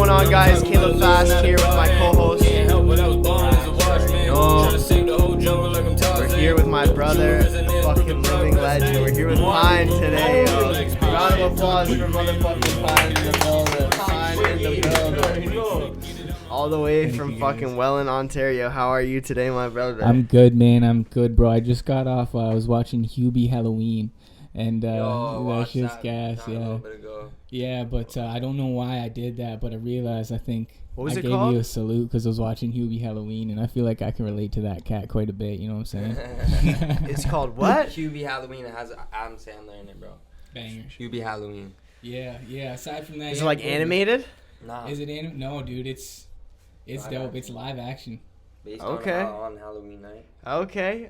going on, guys? Caleb Fast here with my co-host. We're here with my brother, fucking living legend. We're here with Pine today. Round of applause for motherfucking Pine in the building. Pine in the building. All the way from fucking Welland, Ontario. How are you today, my brother? I'm good, man. I'm good, bro. I just got off. I was watching Hubie Halloween, and that's just gas. Yeah. Yeah, but I don't know why I did that, but I realized I think what was I it gave called? you a salute because I was watching Hubie Halloween, and I feel like I can relate to that cat quite a bit. You know what I'm saying? It's called what? Hubie Halloween. It has Adam Sandler in it, bro. Bangers. Hubie Halloween. Yeah. Aside from that, Is it like animated? Nah. Is it animated? No, dude. It's Live dope. action. It's live action. Based on Halloween night. Okay.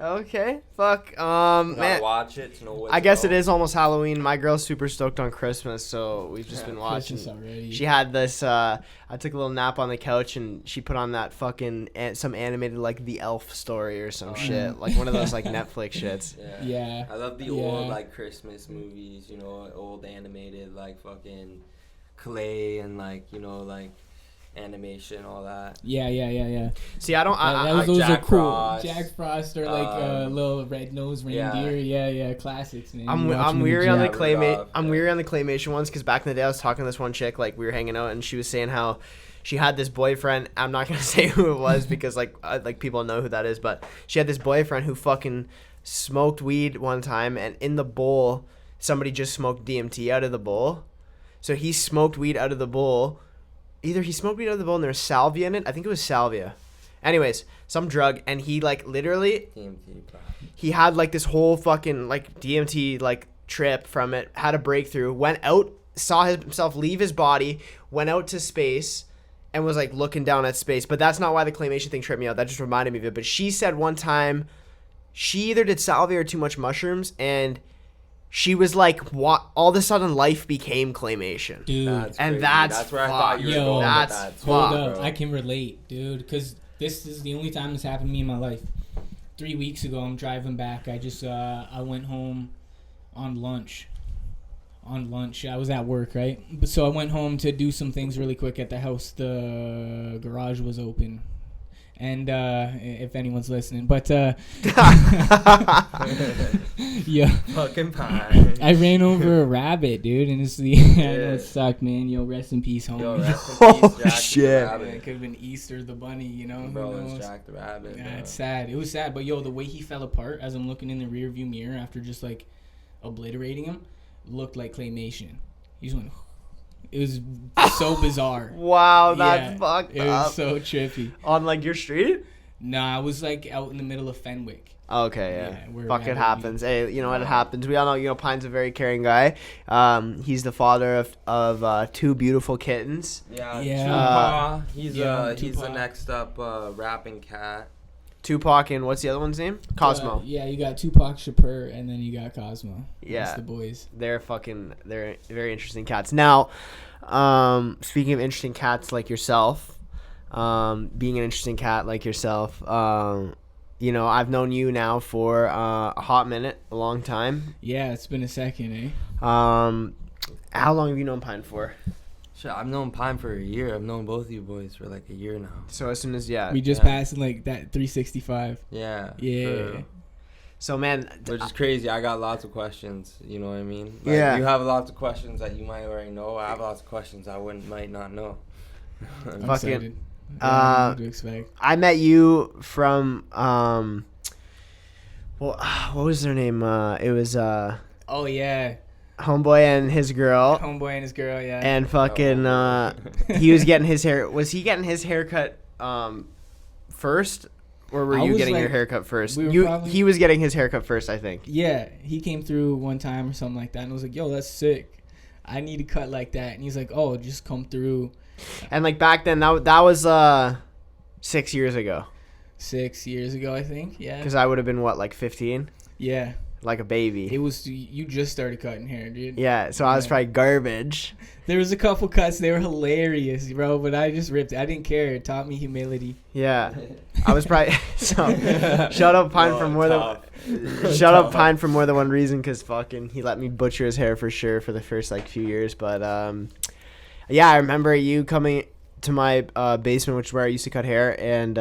Fuck. You gotta Man. watch it to know what I guess it is almost Halloween. My girl's super stoked on Christmas, so we've just been watching. Christmas already. She had this. I took a little nap on the couch, and she put on that fucking some animated like the Elf story or some shit, like one of those like Netflix shits. Yeah. I love the old like Christmas movies, you know, old animated like fucking clay and like, you know, like animation, all that. Yeah. See, I don't. Those like are Jack cool. Frost, Jack Frost or like little red-nosed reindeer. Yeah, classics, man. I'm weary on the Rudolph, I'm weary on the claymation ones because back in the day I was talking to this one chick, like we were hanging out, and she was saying how she had this boyfriend. I'm not gonna say who it was because like people know who that is, but she had this boyfriend who fucking smoked weed one time, and in the bowl somebody just smoked DMT out of the bowl, so he smoked weed out of the bowl. Either he smoked weed out of the bowl and there was salvia in it. I think it was salvia. Anyways, some drug, and he like literally DMT, bro. he had like this whole fucking like DMT like trip from it, had a breakthrough, went out, saw himself leave his body, went out to space, and was like looking down at space. But that's not why the claymation thing tripped me out. That just reminded me of it. But she said one time she either did salvia or too much mushrooms, and she was like, "What?" All of a sudden, life became claymation, dude. That's and crazy. that's where I thought you were going that's with that. Hold fuck, up, bro. I can relate, dude, because this is the only time this happened to me in my life. 3 weeks ago, I'm driving back. I just I went home on lunch. I was at work, right? So I went home to do some things really quick at the house. The garage was open. And if anyone's listening, but yeah, Fucking pie. I ran over a rabbit, dude, and it's the I know it sucked, man. Yo, rest in peace, homie. Yo, rest in peace, Jack shit. the It Rabbit. could have been Easter the bunny, you know. Bro, Who it's knows? Jack the Rabbit. Yeah, Bro. it's sad. It was sad, but yo, the way he fell apart as I'm looking in the rearview mirror after just like obliterating him, looked like claymation. He just went. It was so bizarre. Wow, that's fucked It up. was so trippy. On like your street? Nah, I was like out in the middle of Fenwick. Okay, yeah. where Fuck, it Rabbit happens. Hey, you know what? It happens. We all know, Pine's a very caring guy. He's the father of two beautiful kittens. Yeah. Yeah. Tupac. He's the Tupac. next up rapping cat. Tupac and what's the other one's name? Cosmo. Yeah, you got Tupac Shakur and then you got Cosmo. Yeah. That's the boys. They're very interesting cats. Now, speaking of interesting cats like yourself, being an interesting cat like yourself, I've known you now for a hot minute, a long time. Yeah, it's been a second, eh? How long have you known Pine for? Shit, I've known Pine for a year. I've known both of you boys for like a year now. So as soon as We just Yeah. passed in like that 365. Yeah. Yeah. for real. So man, Which is crazy. I got lots of questions. You know what I mean? Like, Yeah. You have lots of questions that you might already know. I have lots of questions I might not know. I'm Fucking, excited. I don't know what to expect. I met you from what was their name? It was Oh yeah, Homeboy and his girl. homeboy and his girl. Yeah. And fucking he was getting his hair. Was he getting his haircut first, or were I you was getting your like- haircut first? we were probably- He was getting his haircut first, I think. Yeah, he came through one time or something like that, and was like, "Yo, that's sick. I need a cut like that." And he's like, "Oh, just come through." And like back then, that was 6 years ago. 6 years ago, I think. Yeah. Because I would have been what, like 15, Yeah. like a baby. It was you just started cutting hair, dude. Yeah, so I was Yeah. probably garbage. There was a couple cuts, they were hilarious, bro, but I just ripped it. I didn't care. It taught me humility. Yeah, I was probably so. Shut up, Pine, for more than. Shut up, Pine, for more than one reason, because fucking he let me butcher his hair for sure for the first like few years. But yeah, I remember you coming to my basement, which is where I used to cut hair, and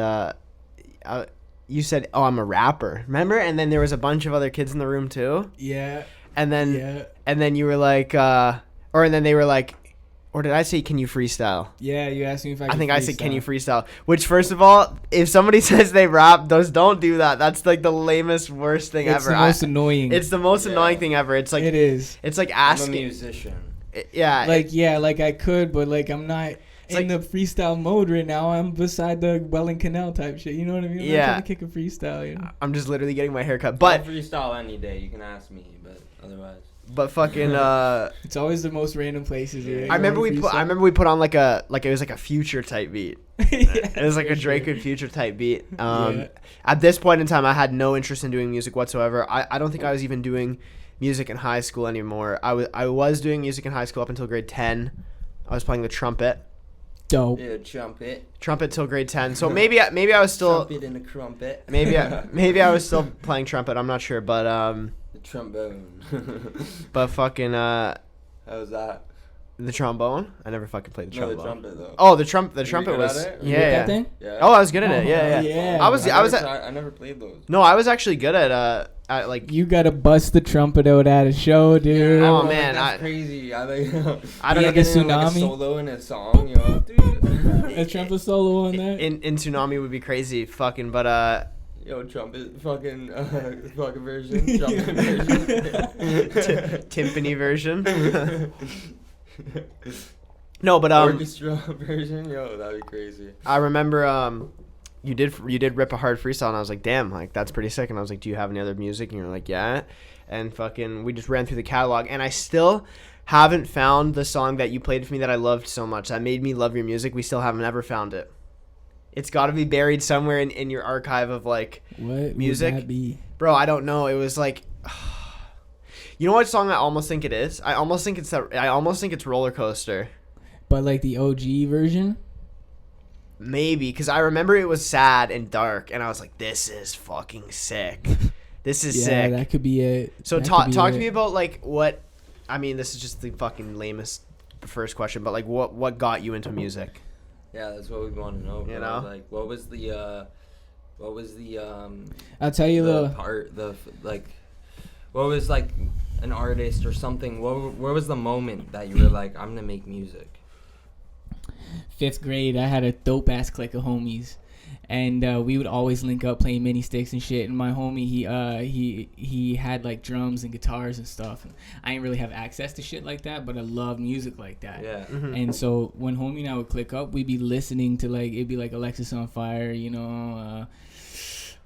you said, "Oh, I'm a rapper." Remember? And then there was a bunch of other kids in the room too. Yeah. And then Yeah. and then you were like, and then they were like, or did I say, "Can you freestyle?" Yeah, you asked me if I could I think freestyle. I said, "Can you freestyle?" Which, first of all, if somebody says they rap, don't do that. That's like the lamest, worst thing It's ever. the most annoying. It's the most Yeah. annoying thing ever. It's like it is. It's like I'm a asking. musician. Yeah. Like I could, but like I'm not in the freestyle mode right now. I'm beside the Welling Canal type shit. You know what I mean? I'm not trying to kick a freestyle. You know? I'm just literally getting my hair cut. I'll But freestyle any day. You can ask me, but otherwise. but fucking It's always the most random places. Yeah. I remember we put on like it was like a Future type beat. It was like a Drake and Future type beat. Yeah. At this point in time, I had no interest in doing music whatsoever. I don't think I was even doing music in high school anymore. I was doing music in high school up until grade 10. I was playing the trumpet. Dope. Yeah, trumpet. Trumpet till grade 10. So maybe I was still Trumpet and a crumpet. maybe I was still playing trumpet. I'm not sure, but The trombone. but fucking How's that? the trombone. I never fucking played the No, trombone. the trumpet though. Oh, the trumpet good was at it? You get that thing? Yeah. Oh, I was good at it. Yeah. Yeah. I never played those. No, I was actually good at like. You gotta bust the trumpet out at a show, dude. Oh, Bro, man, that's I- crazy. I I don't like know. a getting, like, tsunami? a solo in a song, you know, dude. A trumpet solo on that. In Tsunami would be crazy, fucking. But Yo, trumpet, fucking version, trumpet version, timpani version. No, but orchestra version. Yo, that'd be crazy. I remember you did rip a hard freestyle, and I was like, damn, like that's pretty sick. And I was like, do you have any other music? And you're like, yeah. And fucking, we just ran through the catalog, and I still haven't found the song that you played for me that I loved so much that made me love your music. We still haven't ever found it. It's got to be buried somewhere in your archive of like What music. would that be? Bro, I don't know. It was like, you know what song I almost think it is? I almost think it's Roller Coaster. But like the OG version. Maybe, because I remember it was sad and dark, and I was like, this is fucking sick. This is Yeah, sick. that could be it. So That talk could be to it. me about like what, I mean, this is just the fucking lamest first question, but like what got you into music? Yeah, that's what we want to know. Bro. You know? Like, what was the I'll tell you what was like an artist or something? Where was the moment that you were like, I'm gonna make music? 5th grade, I had a dope ass clique of homies, and we would always link up playing mini sticks and shit. And my homie, he had like drums and guitars and stuff. And I didn't really have access to shit like that, but I love music like that. Yeah. Mm-hmm. And so when homie and I would click up, we'd be listening to like, it'd be like Alexis on Fire, you know,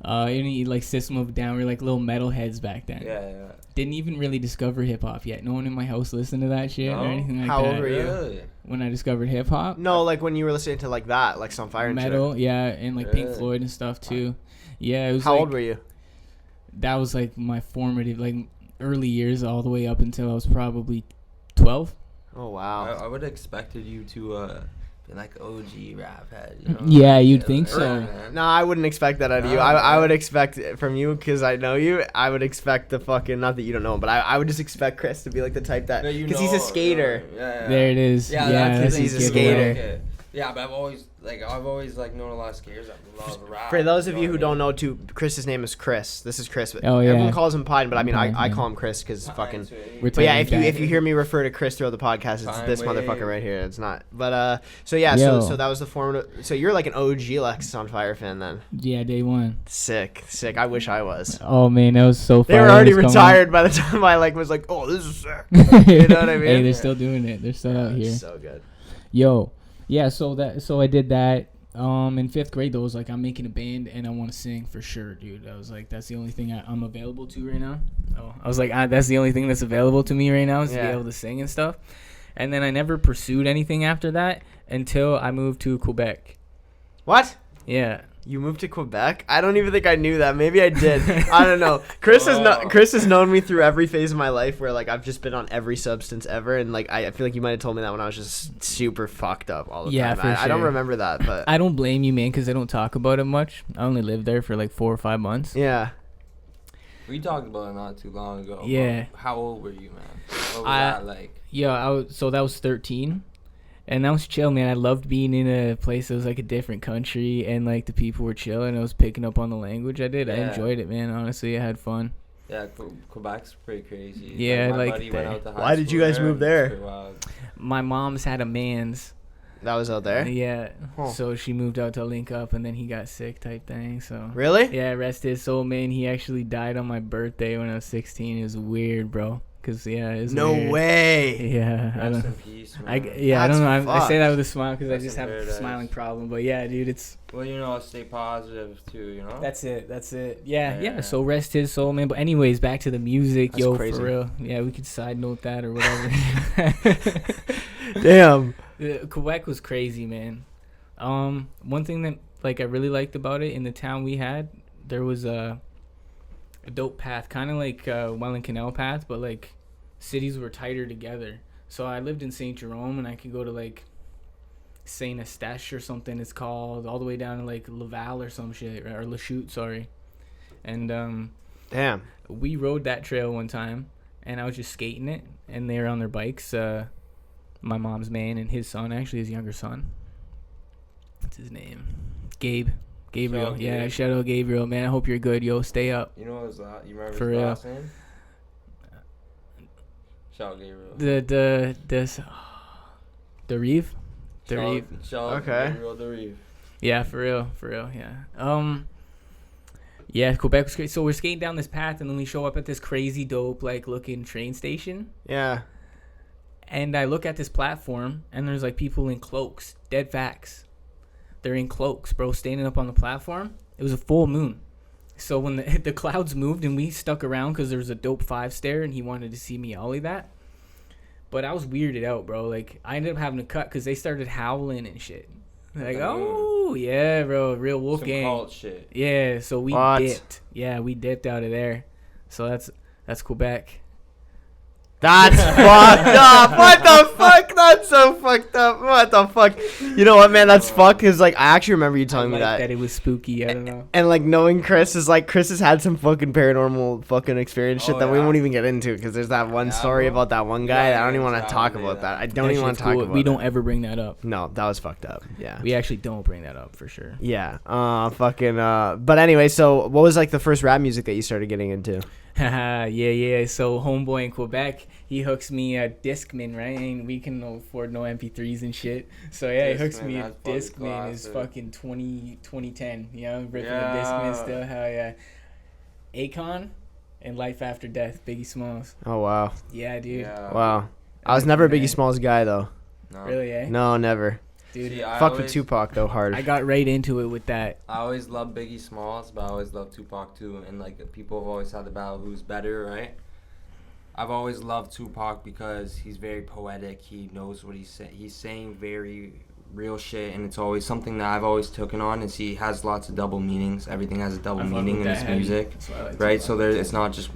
any like System of a Down. We were like little metalheads back then. Yeah. Didn't even really discover hip hop yet. No one in my house listened to that shit No? or anything like How that. old were you? Really? When I discovered hip hop, No, like when you were listening to like that, like Some Fire and metal, shit. yeah, and like Pink Really? Floyd and stuff too. Yeah, it was. How like, old were you? That was like my formative, like early years, all the way up until I was probably 12. Oh wow. I would have expected you to be like OG rap head. You know? Yeah, you'd think so. man. No, I wouldn't expect that out of you. No, I man. would expect it from you because I know you. I would expect the fucking, not that you don't know him, but I would just expect Chris to be like the type that, No, you because he's a know, skater. Yeah. There it is. Yeah, Yeah, that's he's his a giveaway. skater. Okay. Yeah, but I've always known a lot of skaters that love rap. For those of you who what I don't mean? know, too, Chris's name is Chris. This is Chris. Oh, yeah. Everyone calls him Pine, but I mean, Pine, I yeah. call him Chris because fucking. We're But yeah, taking if it you back. hear me refer to Chris throughout the podcast, it's Pine this wave. motherfucker right here. It's not. But so yeah, Yo. so that was the formative. So you're like an OG Lex on Fire fan then. Yeah, day one. Sick. I wish I was. Oh man, that was so. They fire were when already it was coming retired by the time I like was like, oh, this is sick. out. You know what I mean? Hey, they're still doing it. They're still out Yeah, here. so good. Yo, yeah. So I did that. In 5th grade, though, I was like, I'm making a band and I want to sing for sure, dude. I was like, that's the only thing I'm available to right now. Oh, I was like, that's the only thing that's available to me right now is to be Yeah. able to sing and stuff. And then I never pursued anything after that until I moved to Quebec. What? Yeah. You moved to Quebec? I don't even think I knew that. Maybe I did. I don't know. Chris has known me through every phase of my life where like I've just been on every substance ever, and like I feel like you might have told me that when I was just super fucked up all the Yeah, time. for I don't sure. remember that, but I don't blame you, man, because I don't talk about it much. I only lived there for like 4 or 5 months. yeah. We talked about it not too long ago. Yeah. How old were you, man? What was I- that like? Yeah, so that was 13. And that was chill, man. I loved being in a place that was like a different country, and like the people were chill, and I was picking up on the language. I did. I enjoyed it, man. Honestly, I had fun. Yeah, Quebec's pretty crazy. Yeah, my like buddy went out to high Why did you school guys move there? Pretty wild. My mom's had a man's. That was out there? Yeah. Huh. So she moved out to link up, and then he got sick type thing. So Really? yeah, rest his soul, man. He actually died on my birthday when I was 16. It was weird, bro. Cause yeah, it was No weird. way. Yeah, I Rest don't. in peace, man. I That's don't know. I say fucked. that with a smile because I Rest just in have a paradise. smiling problem. But yeah, dude, it's Well, stay positive too, you know? that's it. That's it. Yeah. Yeah. So rest his soul, man. But anyways, back to the music, That's yo, crazy. for real. Yeah, we could side note that or whatever. Damn. Quebec was crazy, man. One thing that like I really liked about it in the town we had, there was a dope path, kind of like Welland Canal path, but like cities were tighter together. So I lived in St. Jerome, and I could go to like Saint Eustache or something it's called, all the way down to like Laval or some shit, or Lachute, sorry. And Damn. we rode that trail one time, and I was just skating it, and they were on their bikes. My mom's man and his son, actually his younger son. What's his name? Gabriel. Shout out Yeah, Gabe. shout out Gabriel, man. I hope you're good, yo. Stay up. You know his you remember For his real. last name? Shout out Gabriel. The Reeve. Shout out Okay. Gabriel the Reeve. Yeah, for real, yeah. Yeah, Quebec was great. So we're skating down this path, and then we show up at this crazy dope like looking train station. Yeah. And I look at this platform, and there's like people in cloaks. Dead facts. They're in cloaks, bro, standing up on the platform. It was a full moon. So when the clouds moved and we stuck around because there was a dope 5-stair and he wanted to see me ollie that. But I was weirded out, bro. Like, I ended up having to cut because they started howling and shit. Like, oh, yeah, bro, real wolf Some gang. cult shit. Yeah, so we What? dipped. Yeah, we dipped out of there. So that's Quebec. That's fucked up. What the fuck? That's so fucked up. What the fuck? You know what, man? That's fucked because, like, I actually remember you telling me Like that. it was spooky. I don't know. And, like, knowing Chris is, like, Chris has had some fucking paranormal fucking experience shit Oh, that we yeah? won't even get into because there's that one Yeah, story bro. about that one guy. Yeah, I don't even yeah, want to yeah, talk yeah, about yeah. that. I don't That even want shit's to talk cool. about We it. don't ever bring that up. No, that was fucked up. Yeah. We actually don't bring that up for sure. Yeah. But anyway, so what was, like, the first rap music that you started getting into? yeah. So homeboy in Quebec, he hooks me a Discman, right? And we can afford no MP3s and shit. So yeah, he hooks Discman, me a that's fucking Discman. Is classic. fucking 2010. You know, ripping Yeah. a Discman still. Hell yeah. Akon and Life After Death, Biggie Smalls. Oh, wow. Yeah, dude. Yeah. Wow. I was never a Man. Biggie Smalls guy, though. No. Really, eh? No, never. Dude, See, Fuck with Tupac, though, hard. I got right into it with that. I always loved Biggie Smalls, but I always loved Tupac too. And like people have always had the battle who's better, right? I've always loved Tupac because he's very poetic. He knows what he's saying. He's saying very real shit, and it's always something that I've always taken on. Is he has lots of double meanings. Everything has a double I fuck meaning with in that his heavy. music, That's why I like right? Tupac. So there, it's not just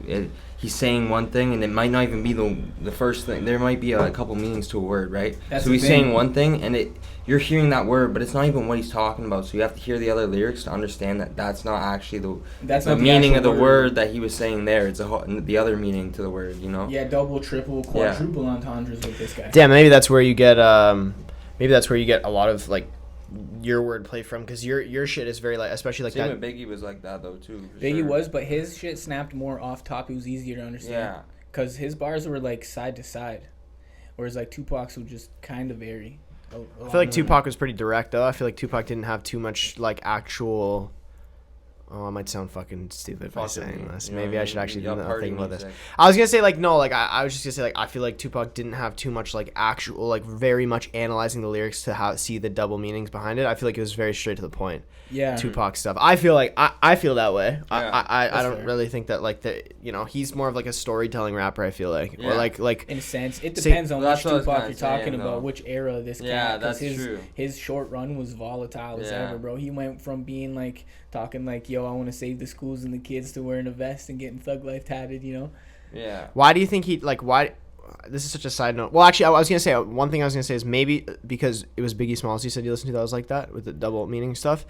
he's saying one thing, and it might not even be the first thing. There might be a couple meanings to a word, right? That's so the he's thing. saying one thing, and you're hearing that word, but it's not even what he's talking about. So you have to hear the other lyrics to understand that that's not actually That's the not meaning actual of the word that he was saying there. It's the other meaning to the word, you know? Yeah, double, triple, quadruple entendres with this guy. Damn, maybe that's where you get a lot of, like, your wordplay from, because your shit is very, like, especially like Same that. with Biggie was like that though too. for Biggie sure. was, but his shit snapped more off top. It was easier to understand. Yeah. Because his bars were like side to side, whereas like Tupac's would just kind of vary. I feel like Tupac was pretty direct, though. I feel like Tupac didn't have too much, like, actual. Oh, I might sound fucking stupid by saying this. Maybe I should actually do nothing with this. I was gonna say, like, no, like, I was just gonna say, like, I feel like Tupac didn't have too much, like, actual, like, very much analyzing the lyrics to see the double meanings behind it. I feel like it was very straight to the point. Yeah. Tupac stuff. I feel like I feel that way. Yeah, I that's don't fair. really think that, like, he's more of like a storytelling rapper. I feel like, or Yeah. like In a sense, it See, depends on Well, which that's what I was Tupac kinda you're talking saying, about, though. which era this came Yeah, out. 'Cause that's true. His short run was volatile as Yeah. ever, bro. He went from being like talking like, "Yo, I want to save the schools and the kids," to wearing a vest and getting Thug Life tatted. You know? Yeah. why do you think why? This is such a side note. Well, actually, I was gonna say one thing. I was gonna say is maybe because it was Biggie Smalls. You said you listened to that was like that with the double meaning stuff.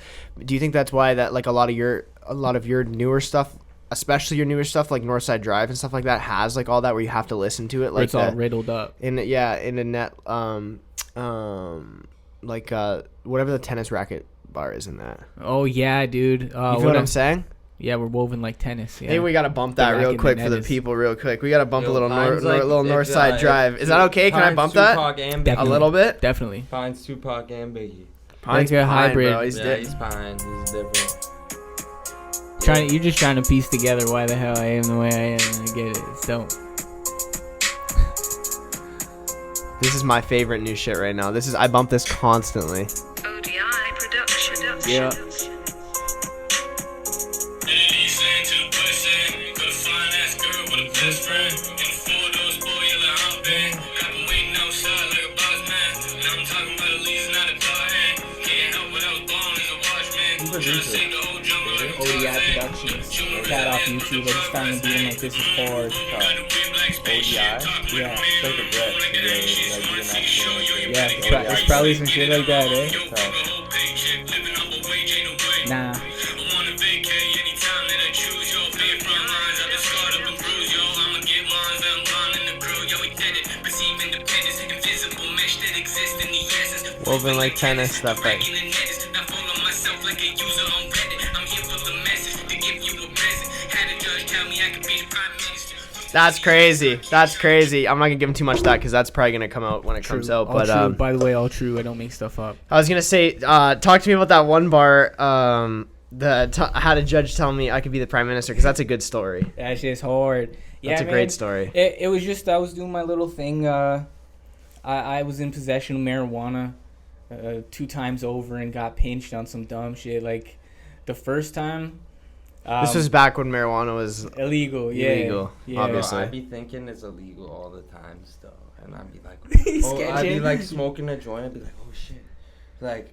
Do you think that's why that, like, a lot of your newer stuff, especially your newer stuff like Northside Drive and stuff like that, has, like, all that where you have to listen to it, Where like, it's all riddled up. in a net whatever the tennis racket bar is in that. Oh yeah, dude. You feel what I'm saying? Yeah, we're woven like tennis. Yeah. Maybe we gotta bump that real quick for the people, real quick. We gotta bump a little north side drive. Is that okay? Can I bump that a little bit? Definitely. Pine's Tupac and Biggie. Pine's like a hybrid. Bro. He's Pine. He's different. You're just trying to piece together why the hell I am the way I am, and I get it. So this is my favorite new shit right now. I bump this constantly. ODI production. yeah. ODI Productions. Cat off YouTube. I just found the beat. I'm like, this is hard. ODI? Yeah. It's like a bread. Yeah, it's probably some shit like that, eh? Nah. Woven like tennis, that fight. That's crazy. That's crazy. I'm not gonna give him too much of that because that's probably gonna come out when it comes out. But true. By the way, all true. I don't make stuff up. I was gonna say, talk to me about that one bar. I had a judge tell me I could be the prime minister because that's a good story. That shit's hard. Yeah, that's a great story. It was just I was doing my little thing. I was in possession of marijuana 2 times over and got pinched on some dumb shit. Like the first time. This was back when marijuana was illegal. Yeah, obviously. I'd be thinking it's illegal all the time still, and I'd be like, I'd be like smoking a joint. I'd be like, oh shit, like,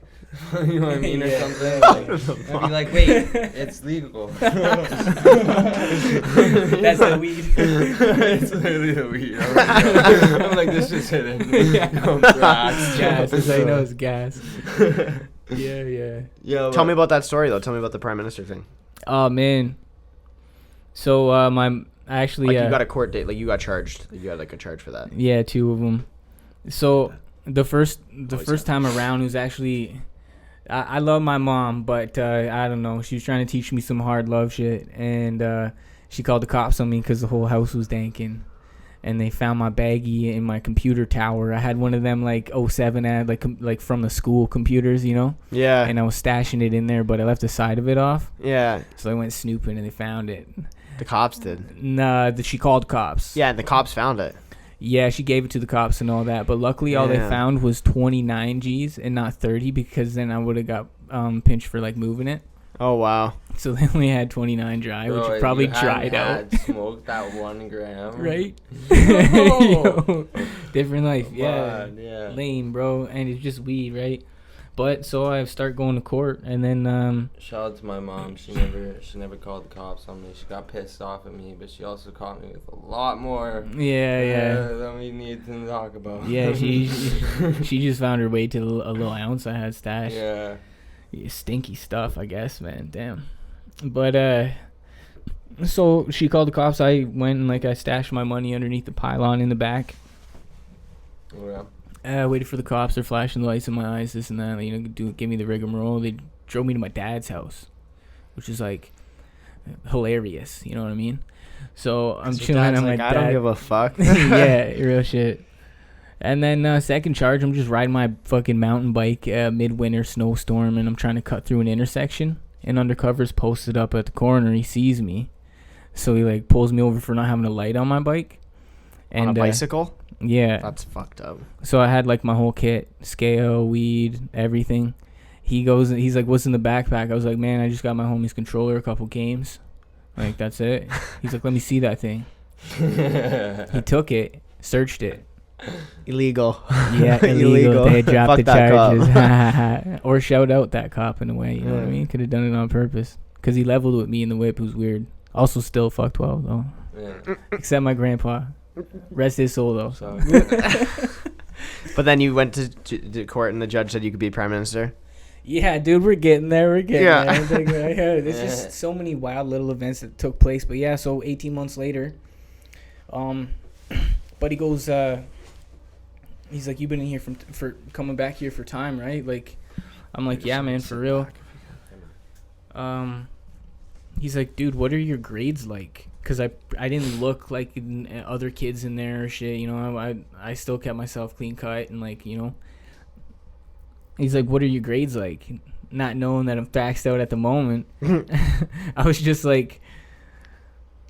you know what I mean, or something. Like, I'd be like, wait, it's legal. That's the weed. It's literally the weed. I'm like, this is hidden. Gas. That's how you know it's gas. Yeah. Tell me about that story though. Tell me about the prime minister thing. Oh man. So I actually you got a court date, like you got charged. You got like a charge for that. Yeah, 2 of them. So the first time around was actually I love my mom, but I don't know. She was trying to teach me some hard love shit, and she called the cops on me because the whole house was danking. And they found my baggie in my computer tower. I had one of them like 07 ad like from the school computers, you know? Yeah. And I was stashing it in there, but I left the side of it off. Yeah. So I went snooping and they found it. The cops did. Nah, she called cops. Yeah, and the cops found it. Yeah, she gave it to the cops and all that. But luckily all they found was 29 G's and not 30 because then I would have got pinched for like moving it. Oh, wow. So they only had 29 dry, which probably dried out. Smoked that 1 gram. Right? Yo, different life. Yeah. Lame, bro. And it's just weed, right? But so I start going to court, and then shout out to my mom. She never called the cops on me. She got pissed off at me, but she also caught me with a lot more. Than we need to talk about. Yeah, she just found her way to a little ounce I had stashed. Yeah. Stinky stuff, I guess, man. Damn. But so she called the cops. I went and I stashed my money underneath the pylon in the back. Yeah. Waited for the cops. They're flashing the lights in my eyes, this and that. You know, give me the rigmarole. They drove me to my dad's house, which is hilarious. You know what I mean? So I'm chilling. I'm like, I don't give a fuck. Yeah, real shit. And then second charge, I'm just riding my fucking mountain bike midwinter snowstorm, and I'm trying to cut through an intersection. And undercover's posted up at the corner. He sees me, so he pulls me over for not having a light on my bike. And on a bicycle? Yeah. That's fucked up. So I had my whole kit, scale, weed, everything. He's like, what's in the backpack? I was like, man, I just got my homie's controller, a couple games. That's it. He's like, let me see that thing. He took it, searched it. Illegal. Yeah, illegal. They dropped the charges. Or shout out that cop in a way, you know what I mean? Could have done it on purpose. Because he leveled with me in the whip. It was weird. Also still fucked well, though. Yeah. Except my grandpa. Rest his soul, though. But then you went to court and the judge said you could be prime minister? Yeah, dude, we're getting there. There's just so many wild little events that took place. But yeah, so 18 months later, buddy goes, he's like, you've been in here for coming back here for time, right? Like, I'm like, yeah, man, for real. He's like, dude, what are your grades like? Because I didn't look like other kids in there or shit, you know. I still kept myself clean cut and, like, you know. He's like, what are your grades like? Not knowing that I'm Thraxxed out at the moment. I was just like,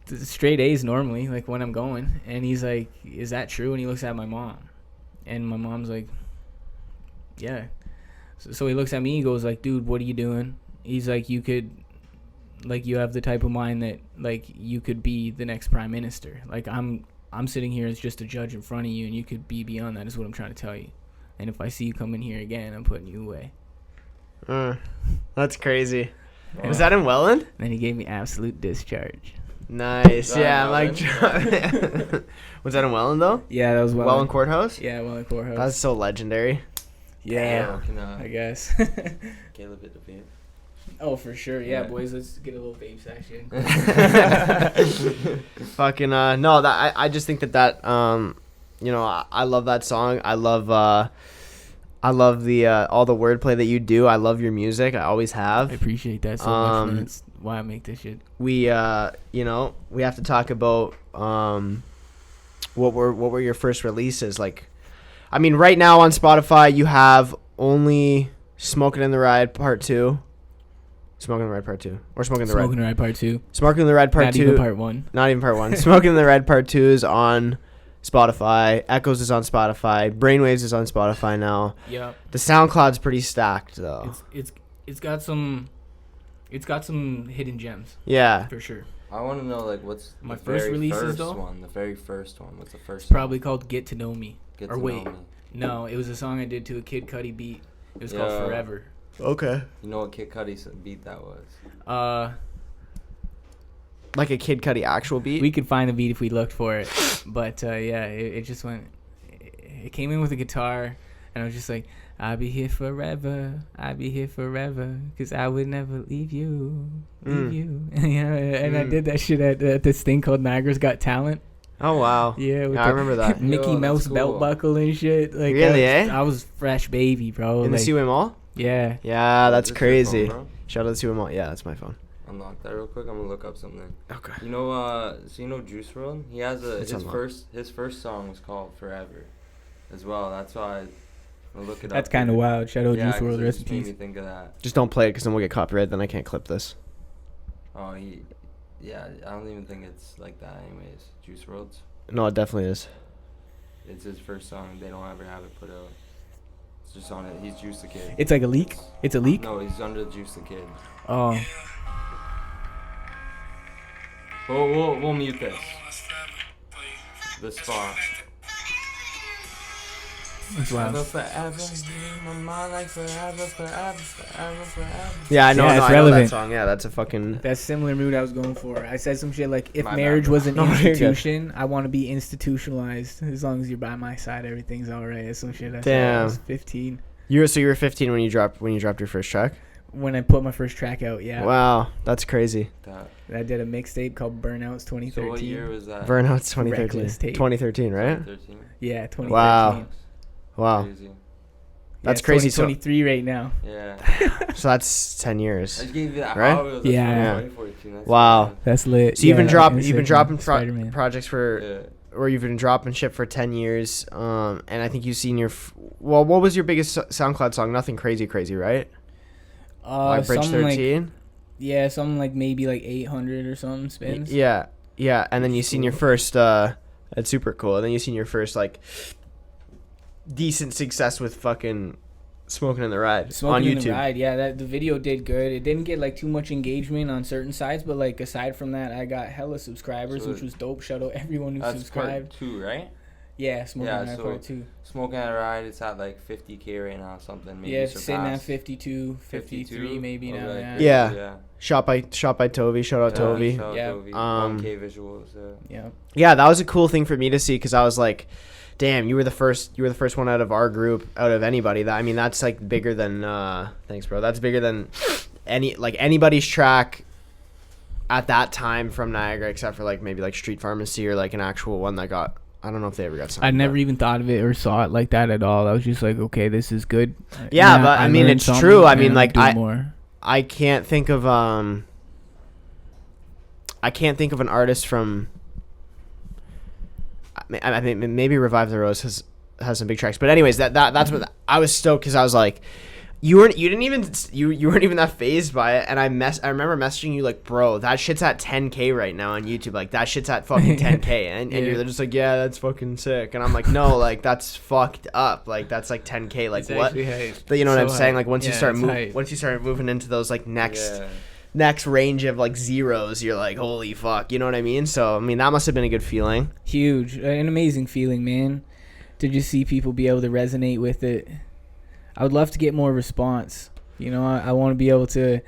straight A's normally, like, when I'm going. And he's like, is that true? And he looks at my mom. And my mom's like, yeah. So he looks at me, he goes like, dude, what are you doing? He's like, you could, like, you have the type of mind that, like, you could be the next prime minister. Like, I'm sitting here as just a judge in front of you, and you could be beyond that, is what I'm trying to tell you. And if I see you come in here again, I'm putting you away. That's crazy. Wow. Was that in Welland? And then he gave me absolute discharge. Nice. Yeah, I'm like... Was that in Welland, though? Yeah, that was Welland. Welland Courthouse? Yeah, Welland Courthouse. That's so legendary. Yeah, I guess. Caleb hit the beat. Oh, for sure. Yeah, boys, let's get a little vape section. Fucking, no, that I just think that, you know, I love that song. I love the all the wordplay that you do. I love your music. I always have. I appreciate that so much, man. That's why I make this shit. We, you know, we have to talk about, what were your first releases? Like, I mean, right now on Spotify, you have only Smoking in the Ride Part 2. Smoking in the Ride Part 2. Or Smoking in the Ride. Smoking in the Ride Part 2. Smoking in the Ride Part 2. Not even Part 1. Not even Part 1. Smoking in the Ride Part 2 is on Spotify. Echoes is on Spotify. Brainwaves is on Spotify now. Yep. The SoundCloud's pretty stacked, though. It's got some hidden gems. Yeah. For sure. I want to know, like, what's my the first very releases, first though? one? The very first one. What's the first It's probably called Get to Know Me. Get or to wait. Know Me. No, it was a song I did to a Kid Cudi beat. It was called Forever. Okay. You know what Kid Cudi's beat that was? Like a Kid Cudi actual beat? We could find the beat if we looked for it. But, yeah, it just went... It came in with a guitar, and I was just like, I'll be here forever. I'll be here forever. Because I would never leave you. Leave you. And I did that shit at this thing called Niagara's Got Talent. Oh, wow. Yeah, with I remember that. Mickey Mouse cool. belt buckle and shit. Like, really, I was fresh baby, bro. In the CUA Mall? Yeah. Yeah, that's crazy. Phone, shout out to CUA Mall. Yeah, that's my phone. Unlock that real quick. I'm gonna look up something. Okay. You know, so you know Juice WRLD? He has his first song was called Forever, as well. That's why I look it up. That's kind of wild. Shout out Juice WRLD. Rest in made peace. me think of that. Just don't play it because then we'll get copyrighted. Then I can't clip this. Oh, yeah. I don't even think it's like that, anyways. Juice WRLD's. No, it definitely is. It's his first song. They don't ever have it put out. It's just on it. He's Juice the Kid. It's like a leak? It's a leak? No, he's under Juice the Kid. Oh. We'll mute this. The spot. That's wild. Forever. Yeah, I know. Yeah, I it's know relevant. that song. Yeah, that's a fucking. That's similar mood I was going for. I said some shit like, if My marriage bad, was an No, you're good. institution, I want to be institutionalized. As long as you're by my side, everything's all right. That's some shit I said when I was 15. You were 15 when you dropped your first track? When I put my first track out, yeah. Wow, that's crazy. I did a mixtape called Burnouts 2013. So what year was that? Burnouts 2013. Reckless tape. 2013, right? 2013. Yeah, 2013. Wow. Crazy. That's Yeah, crazy. 2023 right now. Yeah. So that's 10 years. I just gave you that. Right? That's Yeah. 2014. That's Wow. crazy. That's lit. So you've been Instagram, dropping Spider-Man. projects for, Yeah. or you've been dropping shit for 10 years. And I think you've seen your, what was your biggest SoundCloud song? Nothing crazy, right? Like Bridge something 13? Like, something like maybe like 800 or something spins. Yeah. And then you seen your first, that's super cool. And then you seen your first, like, decent success with fucking Smoking in the Ride Smoking on in YouTube. the Ride, yeah, the video did good. It didn't get like too much engagement on certain sides, but like aside from that, I got hella subscribers, which was dope. Shout out everyone who That's subscribed. part 2, right? Yeah, Smoking in the Ride so part 2. Smoking at a Ride, it's at like 50K right now, something. Maybe Yeah, it's sitting at surpassed. 52, 53 maybe now. Okay. Yeah. Yeah. Shot by Tovi. Shout out Tovi. Shout out Yeah. Tovi. 1K visuals. Yeah. Yeah, that was a cool thing for me to see because I was like, damn, you were the first one out of our group, out of anybody. That's like bigger than thanks, bro. That's bigger than anybody's track at that time from Niagara, except for like maybe like Street Pharmacy or like an actual one that got I don't know if they ever got signed. I never even thought of it or saw it like that at all. I was just like, okay, this is good. Yeah, And but I mean, learned it's something, true. I and mean, I'm like, doing more. I can't think of an artist from. I mean, maybe Revive the Rose has some big tracks, but anyways, that's what I was stoked because I was like, you weren't even that phased by it, and I remember messaging you like, bro, that shit's at 10K right now on YouTube, like that shit's at fucking 10K, and you're just like, yeah, that's fucking sick, and I'm like, no, like that's fucked up, like that's like 10K, like It's what? hype. But you know what I'm saying? hype. Like once you start moving into those like next range of like zeros, you're like, holy fuck, you know what I mean? So I mean, that must have been a good feeling. Huge, an amazing feeling, man, to just see people be able to resonate with it. I would love to get more response. You know, I want to be able to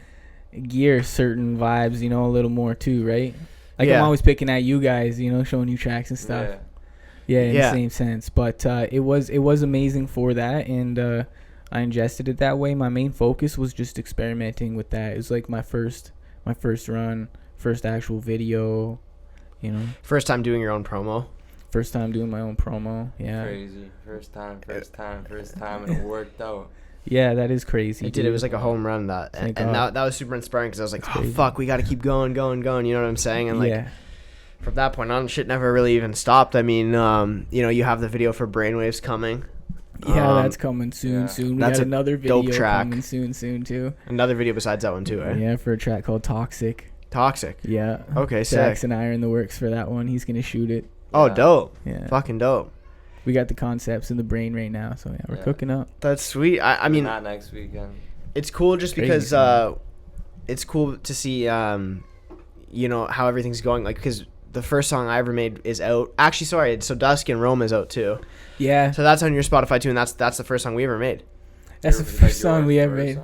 gear certain vibes, you know, a little more too, right? Like I'm always picking at you guys, you know, showing you tracks and stuff. Yeah, in the same sense. But it was amazing for that, and I ingested it that way. My main focus was just experimenting with that. It was like my first run, first actual video, you know. First time doing your own promo. First time doing my own promo. Yeah. Crazy. First time, and it worked out. Yeah, that is crazy. It did. It was like a home run, and that was super inspiring because I was like, oh fuck, we got to keep going. You know what I'm saying? And like from that point on, shit never really even stopped. I mean, you know, you have the video for Brainwaves coming. Yeah, that's coming soon. We that's got another video dope track coming soon too. Another video besides that one too, right? Yeah, for a track called Toxic. Yeah. Okay, sick. Jax and I are in the works for that one. He's gonna shoot it. Oh, dope. Yeah. Fucking dope. We got the concepts in the brain right now, so yeah, we're cooking up. That's sweet. I mean, not next weekend. It's cool just because it's cool to see you know, how everything's going, like, because the first song I ever made is out. Actually, sorry, so Dusk in Rome is out too. Yeah. So that's on your Spotify too, and that's the first song we ever made. That's the first song we ever made.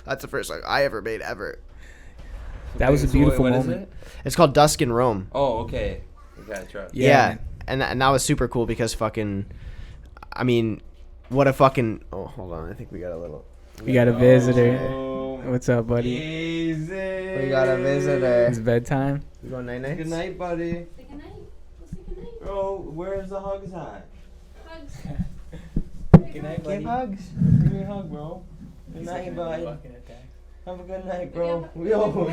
That's the first song I ever made ever. That was a beautiful what moment. Is it? It's called Dusk in Rome. Oh, okay. Okay, Yeah. And that was super cool because fucking, I mean, what a fucking. Oh, hold on. I think we got a little. We got a visitor. Oh, What's up, buddy? easy. We got a visitor. It's bedtime. You going night night? Good night, buddy. Say goodnight. Let's say goodnight. Bro, where's the hugs at? Hugs. Good night, Give hugs. Give me a hug, bro. Good night, bud. Have a good night, bro. Yo.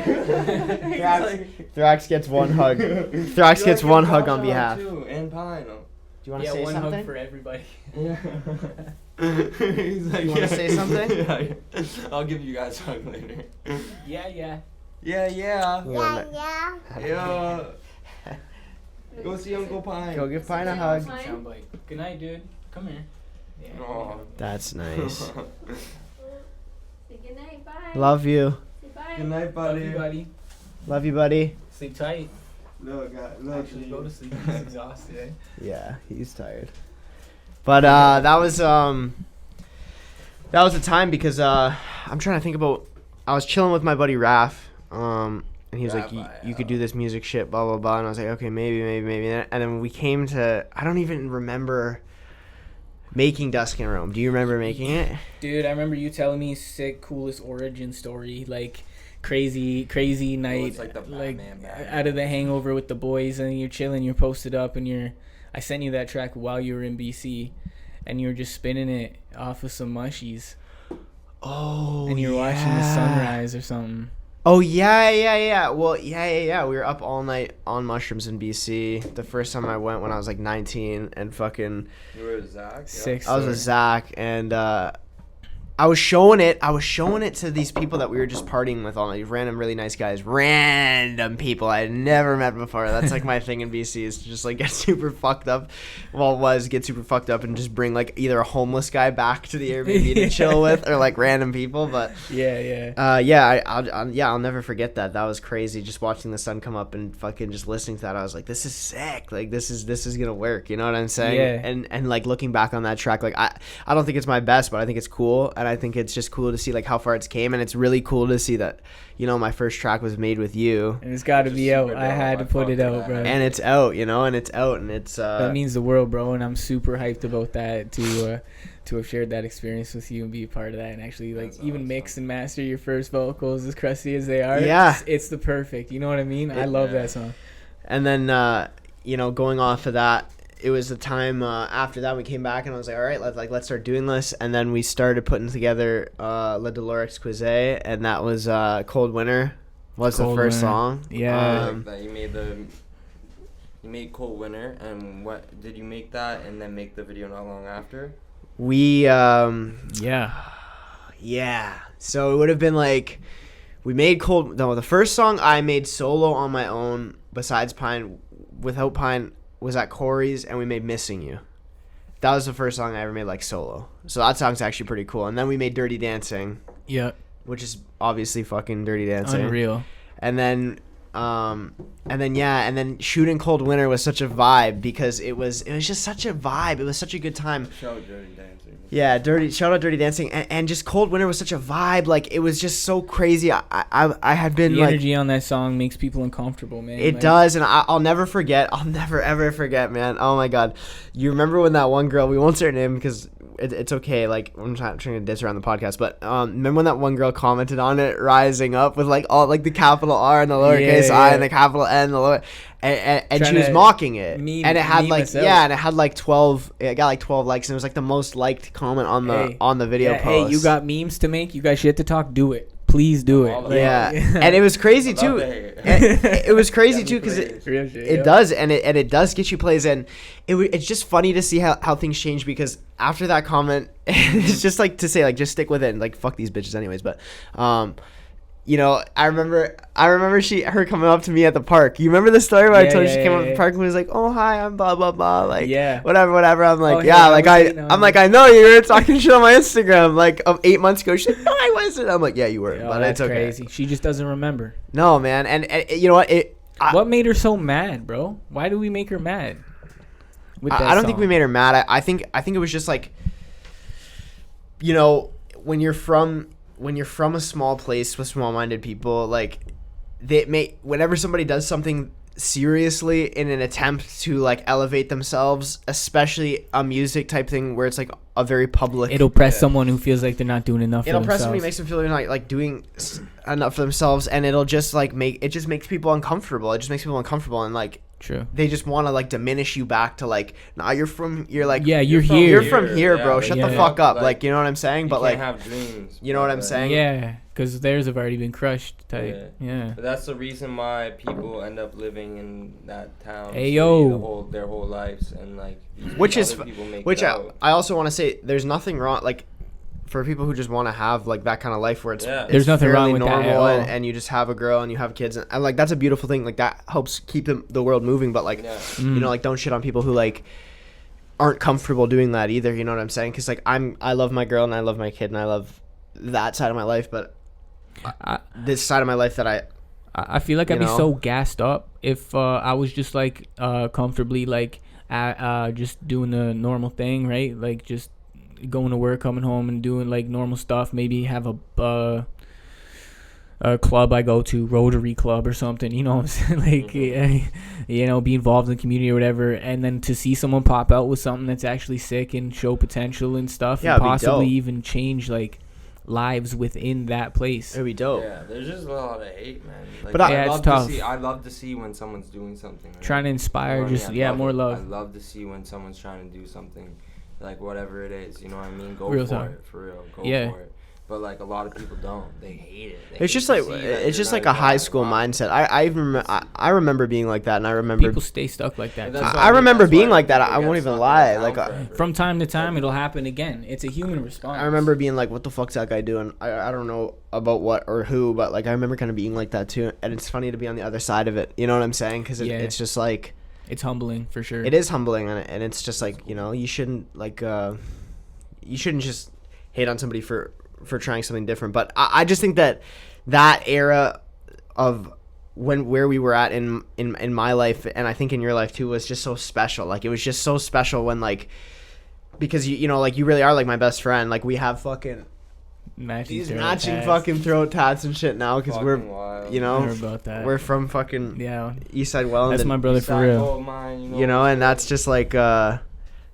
Thraxxx gets one hug. Thraxxx gets one hug on behalf. Too, and Pine. Do you want to say one something? hug for everybody. Yeah. He's like, You wanna say something? Yeah. I'll give you guys a hug later. Yeah. Yeah. Yeah. Yeah. Go see Uncle Pine. Go give Pine a hug. Soundbite. Good night, dude. Come here. Yeah. Oh. That's nice. Say goodnight. Bye. Love you. Say bye. Good night, buddy. Love you, buddy. Love you, buddy. Sleep tight. Look, Actually, go to sleep. He's exhausted, eh? Yeah, he's tired. But that was the time because I'm trying to think about. I was chilling with my buddy Raph, and he was like, "You could do this music shit, blah blah blah," and I was like, "Okay, maybe." And then we came to. I don't even remember making Dusk in Rome. Do you remember making it? Dude, I remember you telling me sick, coolest origin story, like crazy night, it's like the Batman. out of the hangover with the boys, and you're chilling, you're posted up, and I sent you that track while you were in BC, and you were just spinning it off of some mushies. Oh, and you're watching the sunrise or something. Oh yeah. Well, yeah. We were up all night on mushrooms in BC. The first time I went when I was like 19, and fucking. You were with Zach. Sick. I was with Zach, and I was showing it to these people that we were just partying with all night. Random, really nice guys. Random people I had never met before. That's like my thing in BC is to just like get super fucked up. Get super fucked up and just bring like either a homeless guy back to the Airbnb to chill with, or like random people. But I'll never forget that. That was crazy. Just watching the sun come up and fucking just listening to that. I was like, this is sick. Like this is gonna work. You know what I'm saying? Yeah. And like looking back on that track, like I don't think it's my best, but I think it's cool. And I think it's just cool to see like how far it's came, and it's really cool to see that, you know, my first track was made with you, and it's got to be out. I had to put it out, bro. And it's out, you know, and it's that means the world, bro. And I'm super hyped about that to have shared that experience with you and be a part of that, and actually like even mix and master your first vocals as crusty as they are. Yeah, it's the perfect. You know what I mean? I love that song. And then going off of that, it was the time after that we came back and I was like, all right, let's start doing this. And then we started putting together La Dolor Exquise, and that was Cold Winter was the first song. Yeah. That you made Cold Winter, and what did you make that and then make the video not long after? We Yeah. So it would have been like we made the first song I made solo on my own besides Pine, without Pine, was at Corey's, and we made Missing You. That was the first song I ever made like solo. So that song's actually pretty cool. And then we made Dirty Dancing. Yeah. Which is obviously fucking Dirty Dancing. Unreal. And then Shooting Cold Winter was such a vibe because it was just such a vibe. It was such a good time. Shout out Dirty Dancing. Yeah, shout out Dirty Dancing, and just Cold Winter was such a vibe. Like it was just so crazy. I had been the like, energy on that song makes people uncomfortable, man. it does, and I'll never forget. I'll never ever forget, man. Oh my god, you remember when that one girl? We won't say her name because it's okay. Like I'm trying to diss her on the podcast, but remember when that one girl commented on it, rising up with like all like the capital R and the lowercase I and the capital N and the lower. And she was mocking it, and it had like and it had like 12. It got like 12 likes, and it was like the most liked comment on the video post. Hey, you got memes to make, you got shit to talk. Do it, please do it. And it was crazy too. It was crazy too because it does, and it does get you plays, and it's just funny to see how things change because after that comment, it's just like to say like just stick with it and like fuck these bitches anyways, but I remember her coming up to me at the park. You remember the story where I told you she came up to the park and was like, "Oh hi, I'm blah blah blah," like whatever. I'm like, I know you were talking shit on my Instagram like 8 months ago. She's like, "No, I wasn't." I'm like, "Yeah, you were," but it's okay. Crazy. She just doesn't remember. No, man, and you know what? What made her so mad, bro? Why do we make her mad? I don't think we made her mad. I think it was just like, when you're from a small place with small-minded people, like whenever somebody does something seriously in an attempt to like elevate themselves, especially a music type thing where it's like a very public, it'll press someone who feels like they're not doing enough. It'll press somebody, makes them feel they're not like doing enough for themselves, and it'll just like makes people uncomfortable. It just makes people uncomfortable, and like. True. They just want to like diminish you back to like, nah, you're from here, you're from here, bro. Shut the fuck up, like you know what I'm saying? But like, have dreams. You know what I'm saying? Yeah, because theirs have already been crushed. Type. Yeah. But that's the reason why people end up living in that town. Hey yo. Their whole lives, and like. Which I also want to say, there's nothing wrong like. For people who just want to have like that kind of life where it's there's nothing wrong with normal that and you just have a girl and you have kids and like that's a beautiful thing, like that helps keep the world moving, but like like don't shit on people who like aren't comfortable doing that either, you know what I'm saying? Because like I love my girl and I love my kid and I love that side of my life, but this side of my life that I feel like I'd be so gassed up if I was just like comfortably like just doing the normal thing, right? Like just going to work, coming home and doing like normal stuff, maybe have a club I go to, Rotary Club or something, like be involved in the community or whatever, and then to see someone pop out with something that's actually sick and show potential and stuff, and possibly even change like lives within that place. It'd be dope. Yeah, there's just a lot of hate, man. Like, but it's tough. I love to see when someone's doing something. Right? Trying to inspire, more love. I love to see when someone's trying to do something. Like whatever it is, you know what I mean? Go real for time. It, for real. Go for it. But like a lot of people don't. They hate it. It's just like a high school mindset. I remember being like that, and I remember people stay stuck like that. I remember being like that. I won't even lie. Like from time to time, it'll happen again. It's a human response. I remember being like, "What the fuck's that guy doing?" I don't know about what or who, but like I remember kind of being like that too. And it's funny to be on the other side of it. You know what I'm saying? Because it's just like it's humbling for sure. It is humbling, and it's just like you shouldn't like you shouldn't just hate on somebody for trying something different. But I just think that era of where we were at in my life, and I think in your life too, was just so special. Like it was just so special when like, because you like you really are like my best friend. Like we have fucking matching fucking throat tats and shit now because we're wild. About that. We're from fucking Eastside Welland. That's my brother for real. And that's just like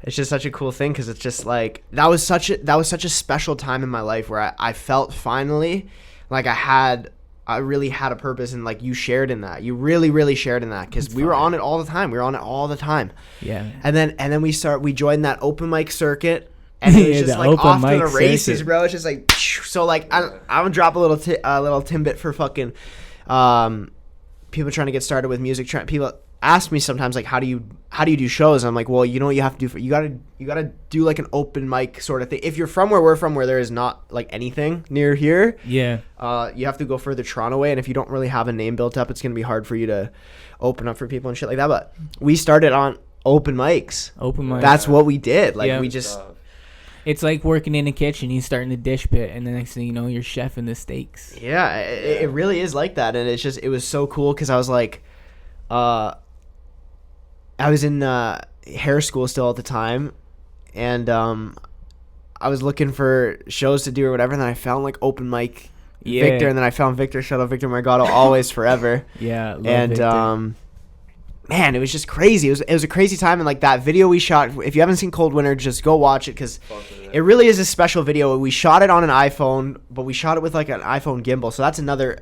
it's just such a cool thing because it's just like that was such a special time in my life where I felt finally like I had I really had a purpose, and like you shared in that. You really shared in that because we were on it all the time. Yeah. And then we joined that open mic circuit, and it was just like off to the races, bro. It's just like so. Like I'm gonna drop a little tidbit for fucking people trying to get started with music. People ask me sometimes like, how do you do shows? I'm like, well, you know what you have to do you gotta do like an open mic sort of thing. If you're from where we're from, where there is not like anything near here, yeah, you have to go further Toronto way, and if you don't really have a name built up, it's gonna be hard for you to open up for people and shit like that. But we started on open mics. That's what we did. Like we just. It's like working in a kitchen. You start in the dish pit, and the next thing you know, you're chefing the steaks. Yeah, it really is like that, and it was so cool because I was like, I was in hair school still at the time, and I was looking for shows to do or whatever, and then I found like open mic Victor, and then I found Victor. Shout out Victor Margado, always forever. Yeah, and Victor. Man, it was just crazy. It was a crazy time, and like that video we shot. If you haven't seen Cold Winter, just go watch it because it really is a special video. We shot it on an iPhone, but we shot it with like an iPhone gimbal. So that's another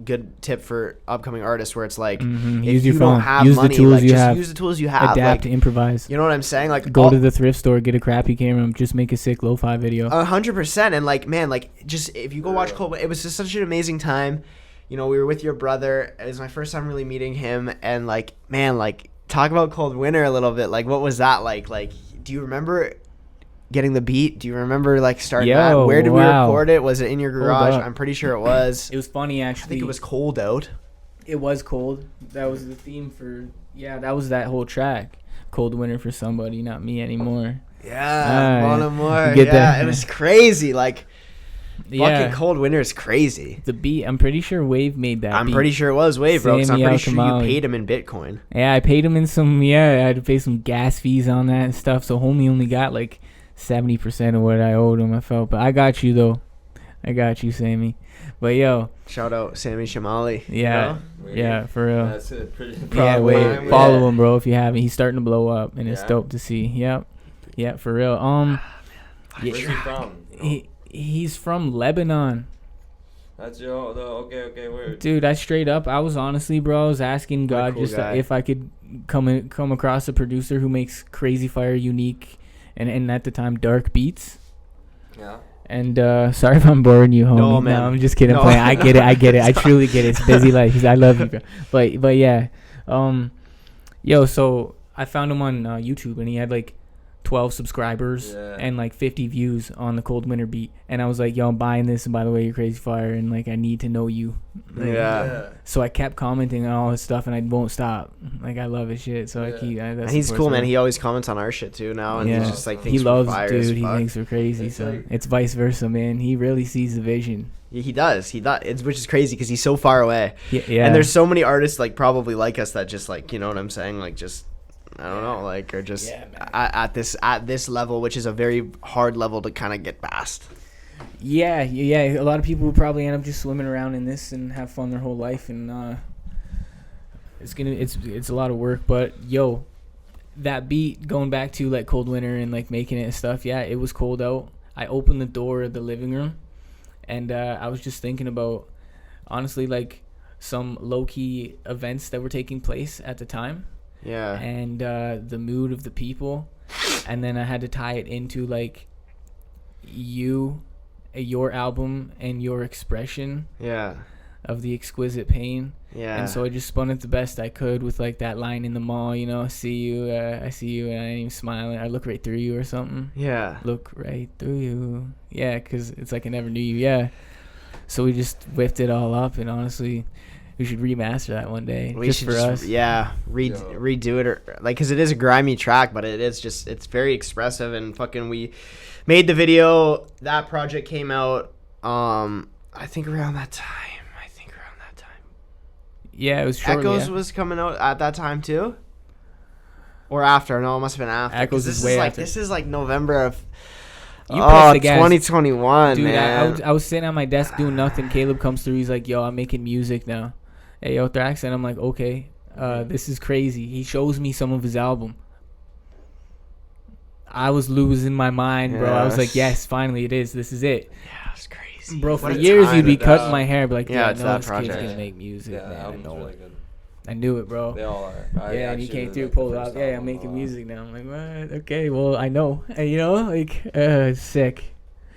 good tip for upcoming artists, where it's like if you don't have money, like just use the tools you have. Adapt, like, improvise. You know what I'm saying? Like go to the thrift store, get a crappy camera, and just make a sick lo-fi video. 100%. And like, man, like just if you go watch Cold Winter, it was just such an amazing time. You know, we were with your brother. It was my first time really meeting him, and like, man, like talk about Cold Winter a little bit. Like, what was that like? Like, do you remember getting the beat? Do you remember like starting that? Where did we record it? Was it in your garage? I'm pretty sure it was. It was funny actually. I think it was cold out. It was cold. That was the theme for that was that whole track. Cold Winter for somebody, not me anymore. Yeah, one more. Yeah, it was crazy. Like. Fucking Cold Winter is crazy. The beat, I'm pretty sure Wave made that. I'm pretty sure it was Wave, bro. Because I'm pretty sure you paid him in Bitcoin. Yeah, I paid him in some. Yeah, I had to pay some gas fees on that and stuff. So homie only got like 70% of what I owed him. I felt, but I got you though. I got you, Sammy. But yo, shout out Sammy Shamali. Yeah, yeah, for real. That's it. Wave. Follow him, bro. If you haven't, he's starting to blow up, and it's dope to see. Yep, yeah, for real. Where's he from? He's from Lebanon. That's your okay, word. Dude, I straight up, I was honestly, bro, I was asking God if I could come across a producer who makes crazy fire, unique, and at the time dark beats. Yeah. And sorry if I'm boring you, homie. No, man. No, I'm just kidding. No. I get it. I truly get it. It's busy life. I love you, bro. But yeah, so I found him on YouTube, and he had like 12 subscribers and like 50 views on the Cold Winter beat, and I was like, yo, I'm buying this, and by the way, you're crazy fire, and like I need to know you. Yeah. So I kept commenting on all his stuff, and I won't stop. Like I love his shit, so I keep. And he's cool, man. He always comments on our shit too now, and he's just like thinks he loves fire dude. He thinks we're crazy, it's so it's vice versa, man. He really sees the vision. Yeah, he does. Which is crazy because he's so far away. Yeah. And there's so many artists like probably like us that just like, you know what I'm saying, like just. I don't know, like, or just at this level, which is a very hard level to kind of get past. Yeah. A lot of people would probably end up just swimming around in this and have fun their whole life, and it's a lot of work. But yo, that beat, going back to like Cold Winter and like making it and stuff. Yeah, it was cold out. I opened the door of the living room, and I was just thinking about, honestly, like some low key events that were taking place at the time. Yeah. And the mood of the people, and then I had to tie it into like your album and your expression of the exquisite pain. Yeah. And so I just spun it the best I could with like that line in the mall, you know, I see you, and I ain't even smiling, I look right through you or something. Yeah. Look right through you. Yeah, because it's like I never knew you. Yeah. So we just whipped it all up, and honestly, we should remaster that one day. We should us. Yeah, redo it, or like, because it is a grimy track, but it's very expressive, and fucking we made the video. That project came out, I think around that time. Yeah, it was shortly. Echoes was coming out at that time too, or after? No, it must have been after. Echoes is way after. This is like November of. You pressed the gas. 2021, dude, man. I was sitting at my desk doing nothing. Caleb comes through. He's like, yo, I'm making music now. Hey, yo, Thraxxx. And I'm like, okay, this is crazy. He shows me some of his album. I was losing my mind, bro. I was like, yes, finally it is. This is it. Yeah, it's crazy. Bro, for What a years time. you'd be That- cutting my hair, but like, Yeah, yeah, it's no, that this kid's project. gonna make music, Yeah, the man. I album's know really it. good. I knew it, bro. They all are. Yeah, and he actually came really through, like the pulled first up. Yeah, I'm album a making lot. music now. I'm like, what? Okay, well, I know. And, you know, like, sick.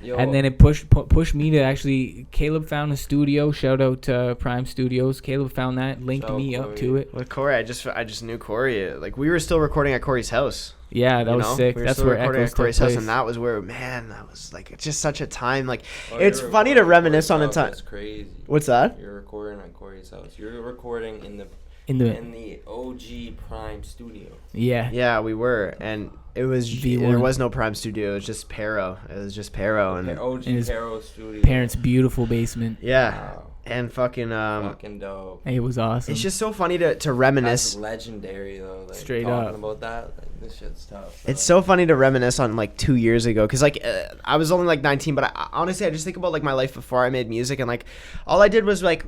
Yo, And then it pushed me to actually. Caleb found a studio. Shout out to Prime Studios. Caleb found that, linked Shout out me up Corey. to it. With Corey, I just knew Corey. Like we were still recording at Corey's house. Yeah, that you was know? sick. We were That's still where recording Echoes at Corey's took house, place. and that was where, man, that was like it's just such a time. Like oh, it's you're funny to recording reminisce on a Corey's house, time. That's crazy. What's that? You're recording at Corey's house. You're recording in the in the OG Prime studio. Yeah. Yeah, we were, and it was V1. there was no Prime Studio. It was just Pero. It was just Pero, and OG in his Hero studio. Parents' beautiful basement. yeah, Wow. and fucking Fucking dope. It was awesome. it's just so funny to That's reminisce. legendary though. Like, Straight talking up. about that, like, this shit's tough. It's so funny to reminisce on like 2 years ago, cause like I was only like 19, but honestly I just think about like my life before I made music, and like all I did was like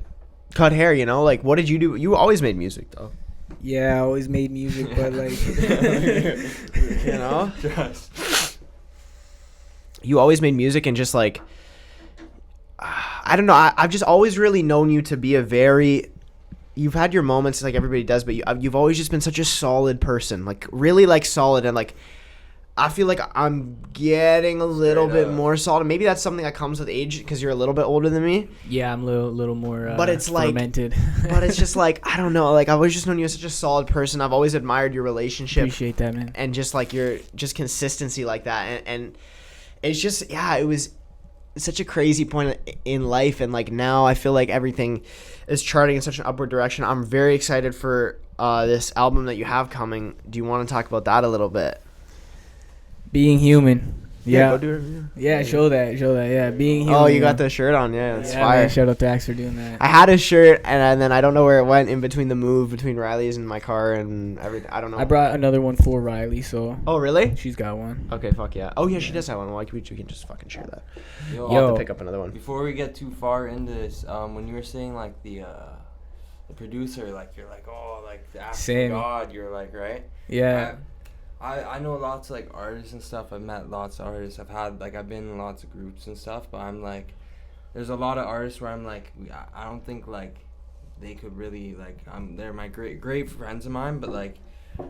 cut hair, you know. Like what did you do? You always made music though. yeah, I always made music, but like, You know, Just. you always made music, and just like I don't know, I've just always really known you to be a very, you've had your moments like everybody does, but you've always just been such a solid person, like really like solid, and like I feel like I'm getting a little Straight bit up. more solid. Maybe that's something that comes with age because you're a little bit older than me. yeah, I'm a little more. But it's like- fermented. But it's just like I don't know. Like I've always just known you as such a solid person. I've always admired your relationship Appreciate that, man. and just like your just consistency like that. And it's just it was such a crazy point in life. And like now I feel like everything is charting in such an upward direction. I'm very excited for this album that you have coming. Do you want to talk about that a little bit? Being human. Yeah. Go do it. Yeah, show that. Yeah, being human. Oh, you got the shirt on. Yeah, it's yeah, fire. man, shout out to Thraxxx for doing that. I had a shirt, and then I don't know where it went in between the move between Riley's and my car and everything. I don't know. I brought another one for Riley, so Oh, really? she's got one. Okay, fuck yeah. Oh, yeah, she does have one. Why we can just fucking share that. Yo, I'll have Yo. to pick up another one. Before we get too far into this, when you were saying like the producer, like you're like, oh, like the African Same. god, you're like, right? Yeah. I know lots of like artists and stuff. I've met lots of artists. I've been in lots of groups and stuff. But I'm like, there's a lot of artists where I'm like, I don't think like they could really like. They're my great friends of mine, but like,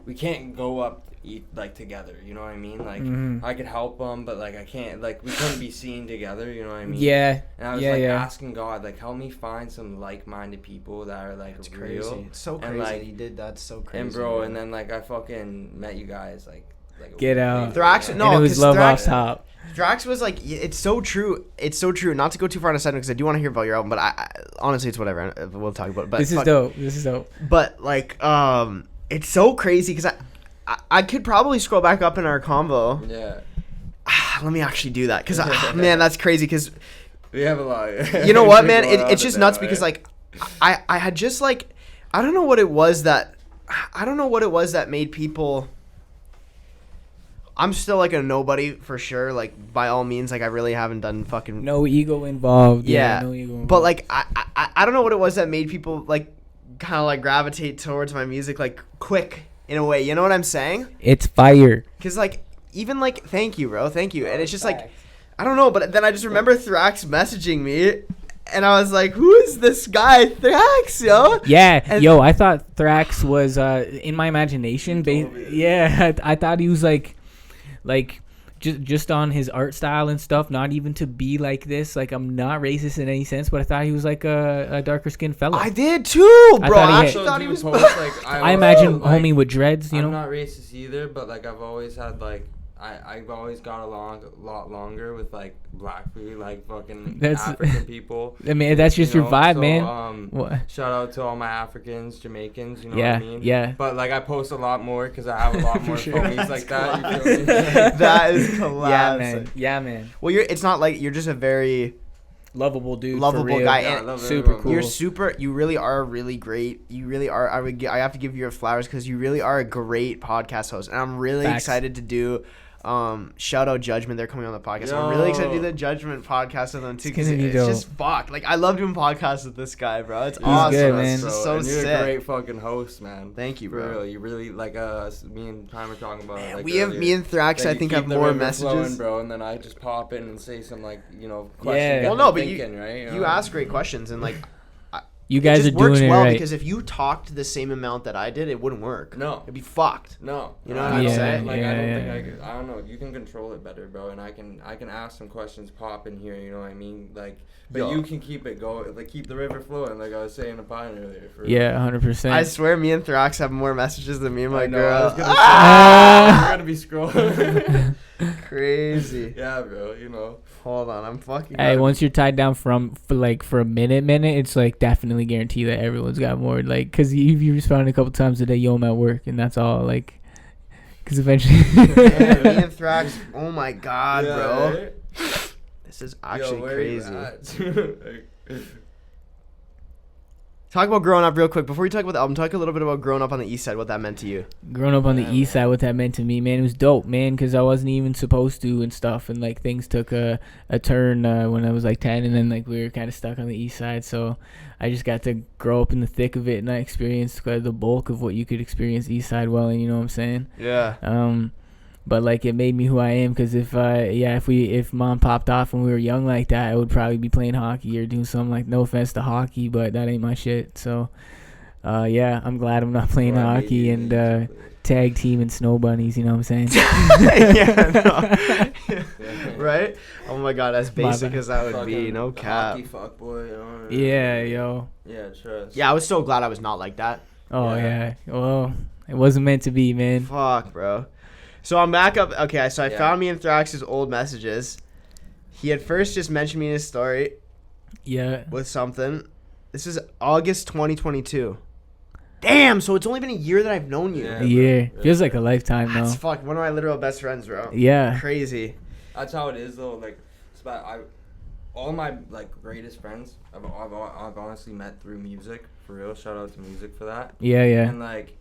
we can't go up eat like together. You know what I mean? Like Mhm. I could help them, but like I can't. Like we couldn't be seen together. You know what I mean? Yeah. And I was Yeah, like yeah. asking God, like, help me find some like-minded people that are like It's real. crazy. It's so And, crazy like- that he did that. It's so crazy. And bro, and then like I fucking met you guys like a Get week out. later. Thraxxx- Yeah. no, and it was 'cause love Thraxxx- off top. Thraxxx was like, it's so true. It's so true. Not to go too far on a side because I do want to hear about your album, but I honestly, it's whatever. We'll talk about it. But This is fuck- dope. This is dope. But like, it's so crazy because I could probably scroll back up in our convo. Yeah, Let me actually do that because man, that's crazy because we have a lot. you know what, man? Going on It's just with nuts that, because right? like I had just like I don't know what it was that made people. I'm still like a nobody for sure. Like by all means, like I really haven't done fucking No ego involved. Yeah, no ego involved. but like I don't know what it was that made people like kind of like gravitate towards my music like quick in a way. You know what I'm saying? it's fire. Because like even like thank you, bro, thank you. And it's just like I don't know, but then I just remember Thraxxx messaging me, and I was like, who is this guy, Thraxxx, yo? Yeah, And- yo, I thought Thraxxx was in my imagination. Yeah, I thought he was like just on his art style and stuff. Not even to be like this. Like I'm not racist in any sense, but I thought he was like a darker skinned fella. I did too, bro. thought he I had- actually thought he was. I imagine homie with dreads. You I'm know. not racist either, but like I've always had like I've always got along a lot longer with like black people, like fucking That's- African people. I mean, that's just you your know? vibe, So, man. What? Shout out to all my Africans, Jamaicans, you know Yeah, what I mean? yeah. But like I post a lot more because I have a lot more sure. homies like that. You feel me? That is Yeah, classic. man. Yeah, man. Well, it's not like you're just a very Lovable dude. lovable for real. guy. Yeah, I And love super everyone. cool. you really are really great. You really are. I have to give you your flowers because you really are a great podcast host, and I'm really Facts. excited to do Shout out Judgment. They're coming on the podcast. I'm really excited to do the Judgment podcast with them too, because it's just fucked. Like, I love doing podcasts with this guy, bro. It's awesome. Good, man. It's so and you're sick. a great fucking host, man. Thank you, bro. For real. You really, like, me and Prime were talking about Man, like, we have earlier, me and Thraxxx. that I you think keep have the more river messages, flowing, bro. And then I just pop in and say some, like, question. Well, no, but thinking, right? you ask great questions, and like. You guys it just are doing works it well right. because if you talked the same amount that I did, it wouldn't work. No. It'd be fucked. No. You know what I'm saying? Like, I don't think I could. I don't know. You can control it better, bro. And I can ask some questions, pop in here. You know what I mean? Like, but you can keep it going. Like, keep the river flowing. Like I was saying to Pine earlier. Yeah, 100%. I swear, me and Thraxxx have more messages than me and my I know, girl. I was gonna say, we're gonna be scrolling. Crazy. Yeah, bro. You know. Hold on, I'm fucking. Hey, once you're tied down for a minute, it's like definitely guarantee that everyone's got more. Like, cause you responded a couple times a day, yo, I'm at work, and that's all. Like, cause eventually. Man, me and Thraxxx. Oh my god, Yeah, bro. right? This is actually crazy. Like, Talk about growing up real quick. Before you talk about the album, talk a little bit about growing up on the east side, what that meant to you. Growing up on the Yeah, east side, what that meant to me, man, it was dope, man, because I wasn't even supposed to and stuff, and like things took a turn when I was like 10, and then like we were kind of stuck on the east side, so I just got to grow up in the thick of it, and I experienced the bulk of what you could experience east side well, and you know what I'm saying? Yeah. But like it made me who I am, because if mom popped off when we were young like that, I would probably be playing hockey or doing something. Like, no offense to hockey, but that ain't my shit. So yeah, I'm glad I'm not playing hockey and tag team and snow bunnies, you know what I'm saying? Yeah, no. Right? Oh my god, as basic as that would be, no cap. Hockey fuckboy, you know? Yeah, yo. Yeah, trust. Yeah, I was so glad I was not like that. Oh yeah. Well, it wasn't meant to be, man. Fuck, bro. So I'm back up. Okay, so I found me and Thraxx's old messages. He had first just mentioned me in his story. Yeah. With something. This is August 2022. Damn, so it's only been a year that I've known you. Yeah. A year. Feels like a lifetime, though. That's fuck, one of my literal best friends, bro. Yeah. Crazy. That's how it is, though. Like, it's about, all my like greatest friends, I've honestly met through music. For real, shout out to music for that. Yeah. And like,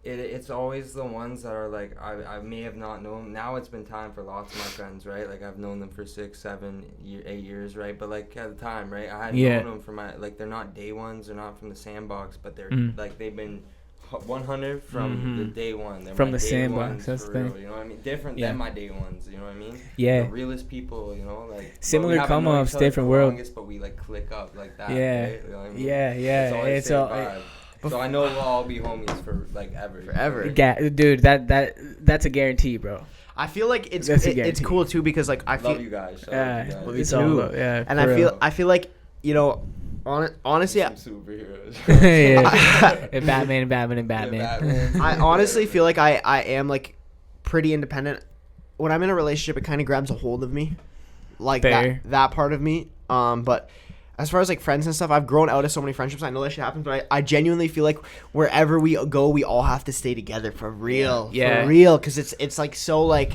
it's always the ones that are like I may have not known. Now it's been time for lots of my friends, right? Like, I've known them for 6, 7, 8 years, right? But like at the time, right, I hadn't known them for like, they're not day ones, they're not from the sandbox, but they're like, they've been 100 from the day one. They're from my the day sandbox, ones, that's for the real, thing. you know what I mean? Different than my day ones, you know what I mean? Yeah. The realest people, you know, like Similar we haven't known come-ups, each other different for the world. longest, but we like click up like that. Yeah. Right? You know what I mean? Yeah. It's always the same vibe. So I know we'll all be homies for like ever. Forever. Dude, that's a guarantee, bro. I feel like it's guarantee. cool too, because like I feel Love you guys. Shout out to you guys. me It's all too. about- yeah, and for I feel like, you know, honestly, Some superheroes. yeah. And Batman. I honestly feel like I am like pretty independent. When I'm in a relationship, it kind of grabs a hold of me, like Fair. that part of me. But as far as like friends and stuff, I've grown out of so many friendships. I know that shit happens, but I genuinely feel like wherever we go, we all have to stay together for real. Yeah. For real, because it's like so like.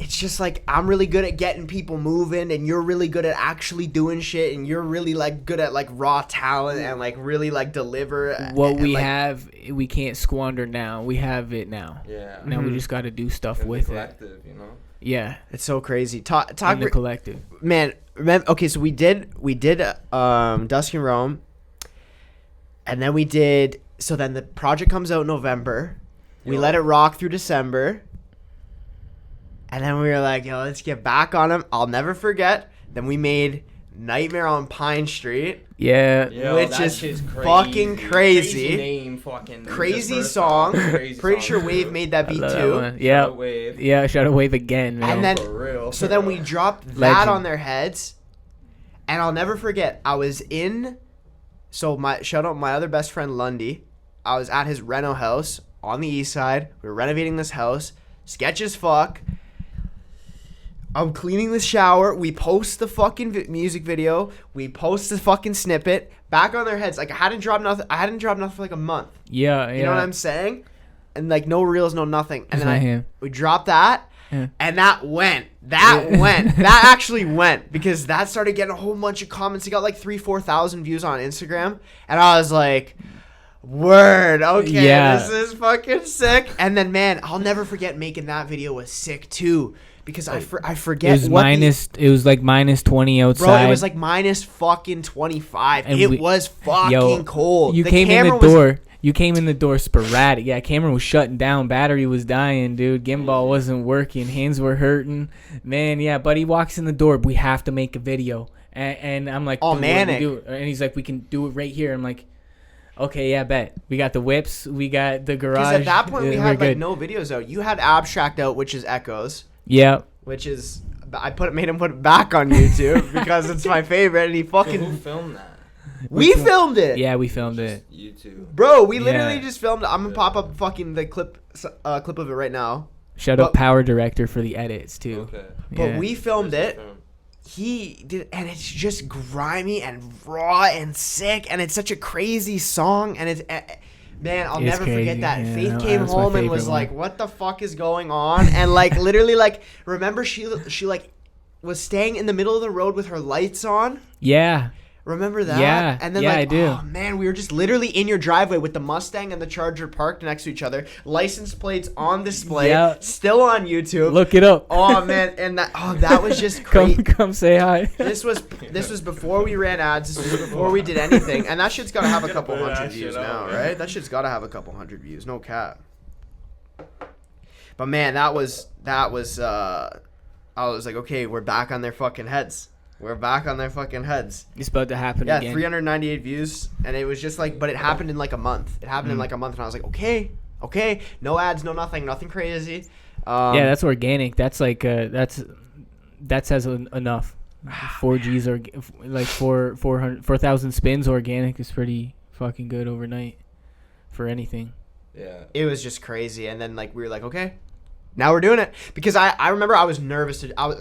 It's just like, I'm really good at getting people moving, and you're really good at actually doing shit, and you're really like good at like raw talent and like really like deliver. What and, we like, have, we can't squander now. We have it now. Yeah. Now we just got to do stuff In the with it. collective, you know. Yeah. It's so crazy. Talk In the collective. man. Okay, so we did Dusk and Rome, and then we did. So then the project comes out in November. We let it rock through December. And then we were like, yo, let's get back on him. I'll never forget. Then we made Nightmare on Pine Street. Yeah. Yo, Which that is shit's fucking crazy. Name, fucking Crazy first song. Crazy Pretty song, sure for Wave real. made that beat Love that too. one. Yeah. Wave. Yeah. Shout out Wave again, man. And then, For real. so then we dropped that Legend. on their heads. And I'll never forget, I was in, shout out my other best friend Lundy. I was at his reno house on the east side. We were renovating this house. Sketch as fuck. I'm cleaning the shower. We post the fucking music video. We post the fucking snippet. Back on their heads. Like, I hadn't dropped nothing for like a month. Yeah. You know what I'm saying? And like, no reels, no nothing. And It's then not him. we dropped that. Yeah. And that went. That actually went, because that started getting a whole bunch of comments. It got like 3,000-4,000 views on Instagram. And I was like, Word. Okay, Yeah. this is fucking sick. And then, man, I'll never forget making that video was sick too, because I forget It was what it was like minus 20 outside. bro, it was like minus fucking 25. And it was fucking cold. You The came in the camera was- door. You came in the door sporadic. Yeah, camera was shutting down. Battery was dying, dude. Gimbal wasn't working. Hands were hurting. Man, yeah. But he walks in the door. We have to make a video. And I'm like, all "Dude, what do we manic. do?" And he's like, we can do it right here. I'm like, okay, yeah, bet. We got the whips. We got the garage. Because at that point we We're had like good. no videos out. You had abstract out, which is echoes, Yeah. which is made him put it back on YouTube because it's my favorite, and he So fucking who filmed that? we filmed it. Yeah, we filmed it. Just you two. Bro, we literally Yeah. just filmed it. I'm gonna pop up fucking the clip of it right now. Shout But- out Power Director for the edits, too. Okay. But Yeah. we filmed Where's it. the film? He did, and it's just grimy and raw and sick, and it's such a crazy song, and it's man, I'll It's never crazy. forget that. Yeah, Faith that came was my home and was favorite like, one. "What the fuck is going on?" And like literally, like remember she like was staying in the middle of the road with her lights on. Yeah. Remember that? Yeah. And then Yeah, like, I do. oh man, we were just literally in your driveway with the Mustang and the Charger parked next to each other, license plates on display, Yeah. still on YouTube. Look it up. Oh man, and that was just crazy. come say hi. This was before we ran ads. This was before we did anything, and that shit's gotta have a couple Put that hundred shit views up, now, man. right? That shit's gotta have a couple hundred views, no cap. But man, that was. I was like, okay, we're back on their fucking heads. We're back on their fucking heads. It's about to happen Yeah, again. 398 views, and it was just like, but it happened in like a month. It happened in like a month, and I was like, okay, no ads, no nothing crazy. Yeah, that's organic. That's like that says enough. 4Gs or like 4,000 spins organic is pretty fucking good overnight for anything. Yeah. it was just crazy, and then like we were like, okay, now we're doing it, because I remember I was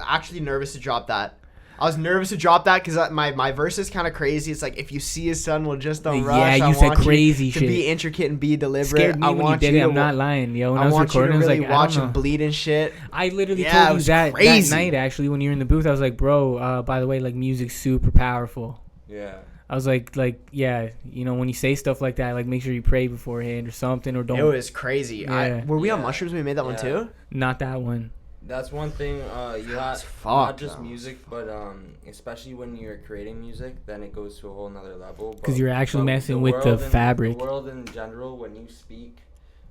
actually nervous to drop that. I was nervous to drop that because my verse is kind of crazy. It's like, if you see his son, will just don't rush. Yeah, you I said want crazy you to shit. be intricate and be deliberate. Scared me I when you want did it. to I'm not lying, yo. When I I was want you to recording, I was really like, watch I him don't know. bleed and shit. I literally Yeah, it told you was that crazy. night, actually, when you were in the booth. I was like, bro, by the way, like, music's super powerful. Yeah. I was like, yeah, you know, when you say stuff like that, like, make sure you pray beforehand or something, or don't. It was crazy. Yeah. Were we on Yeah. mushrooms when we made that one Yeah. too? Not that one. That's one thing. You have fucked, not just though. music, but especially when you're creating music, then it goes to a whole nother level. 'Cause you're actually but messing with the world fabric. The world in general, when you speak,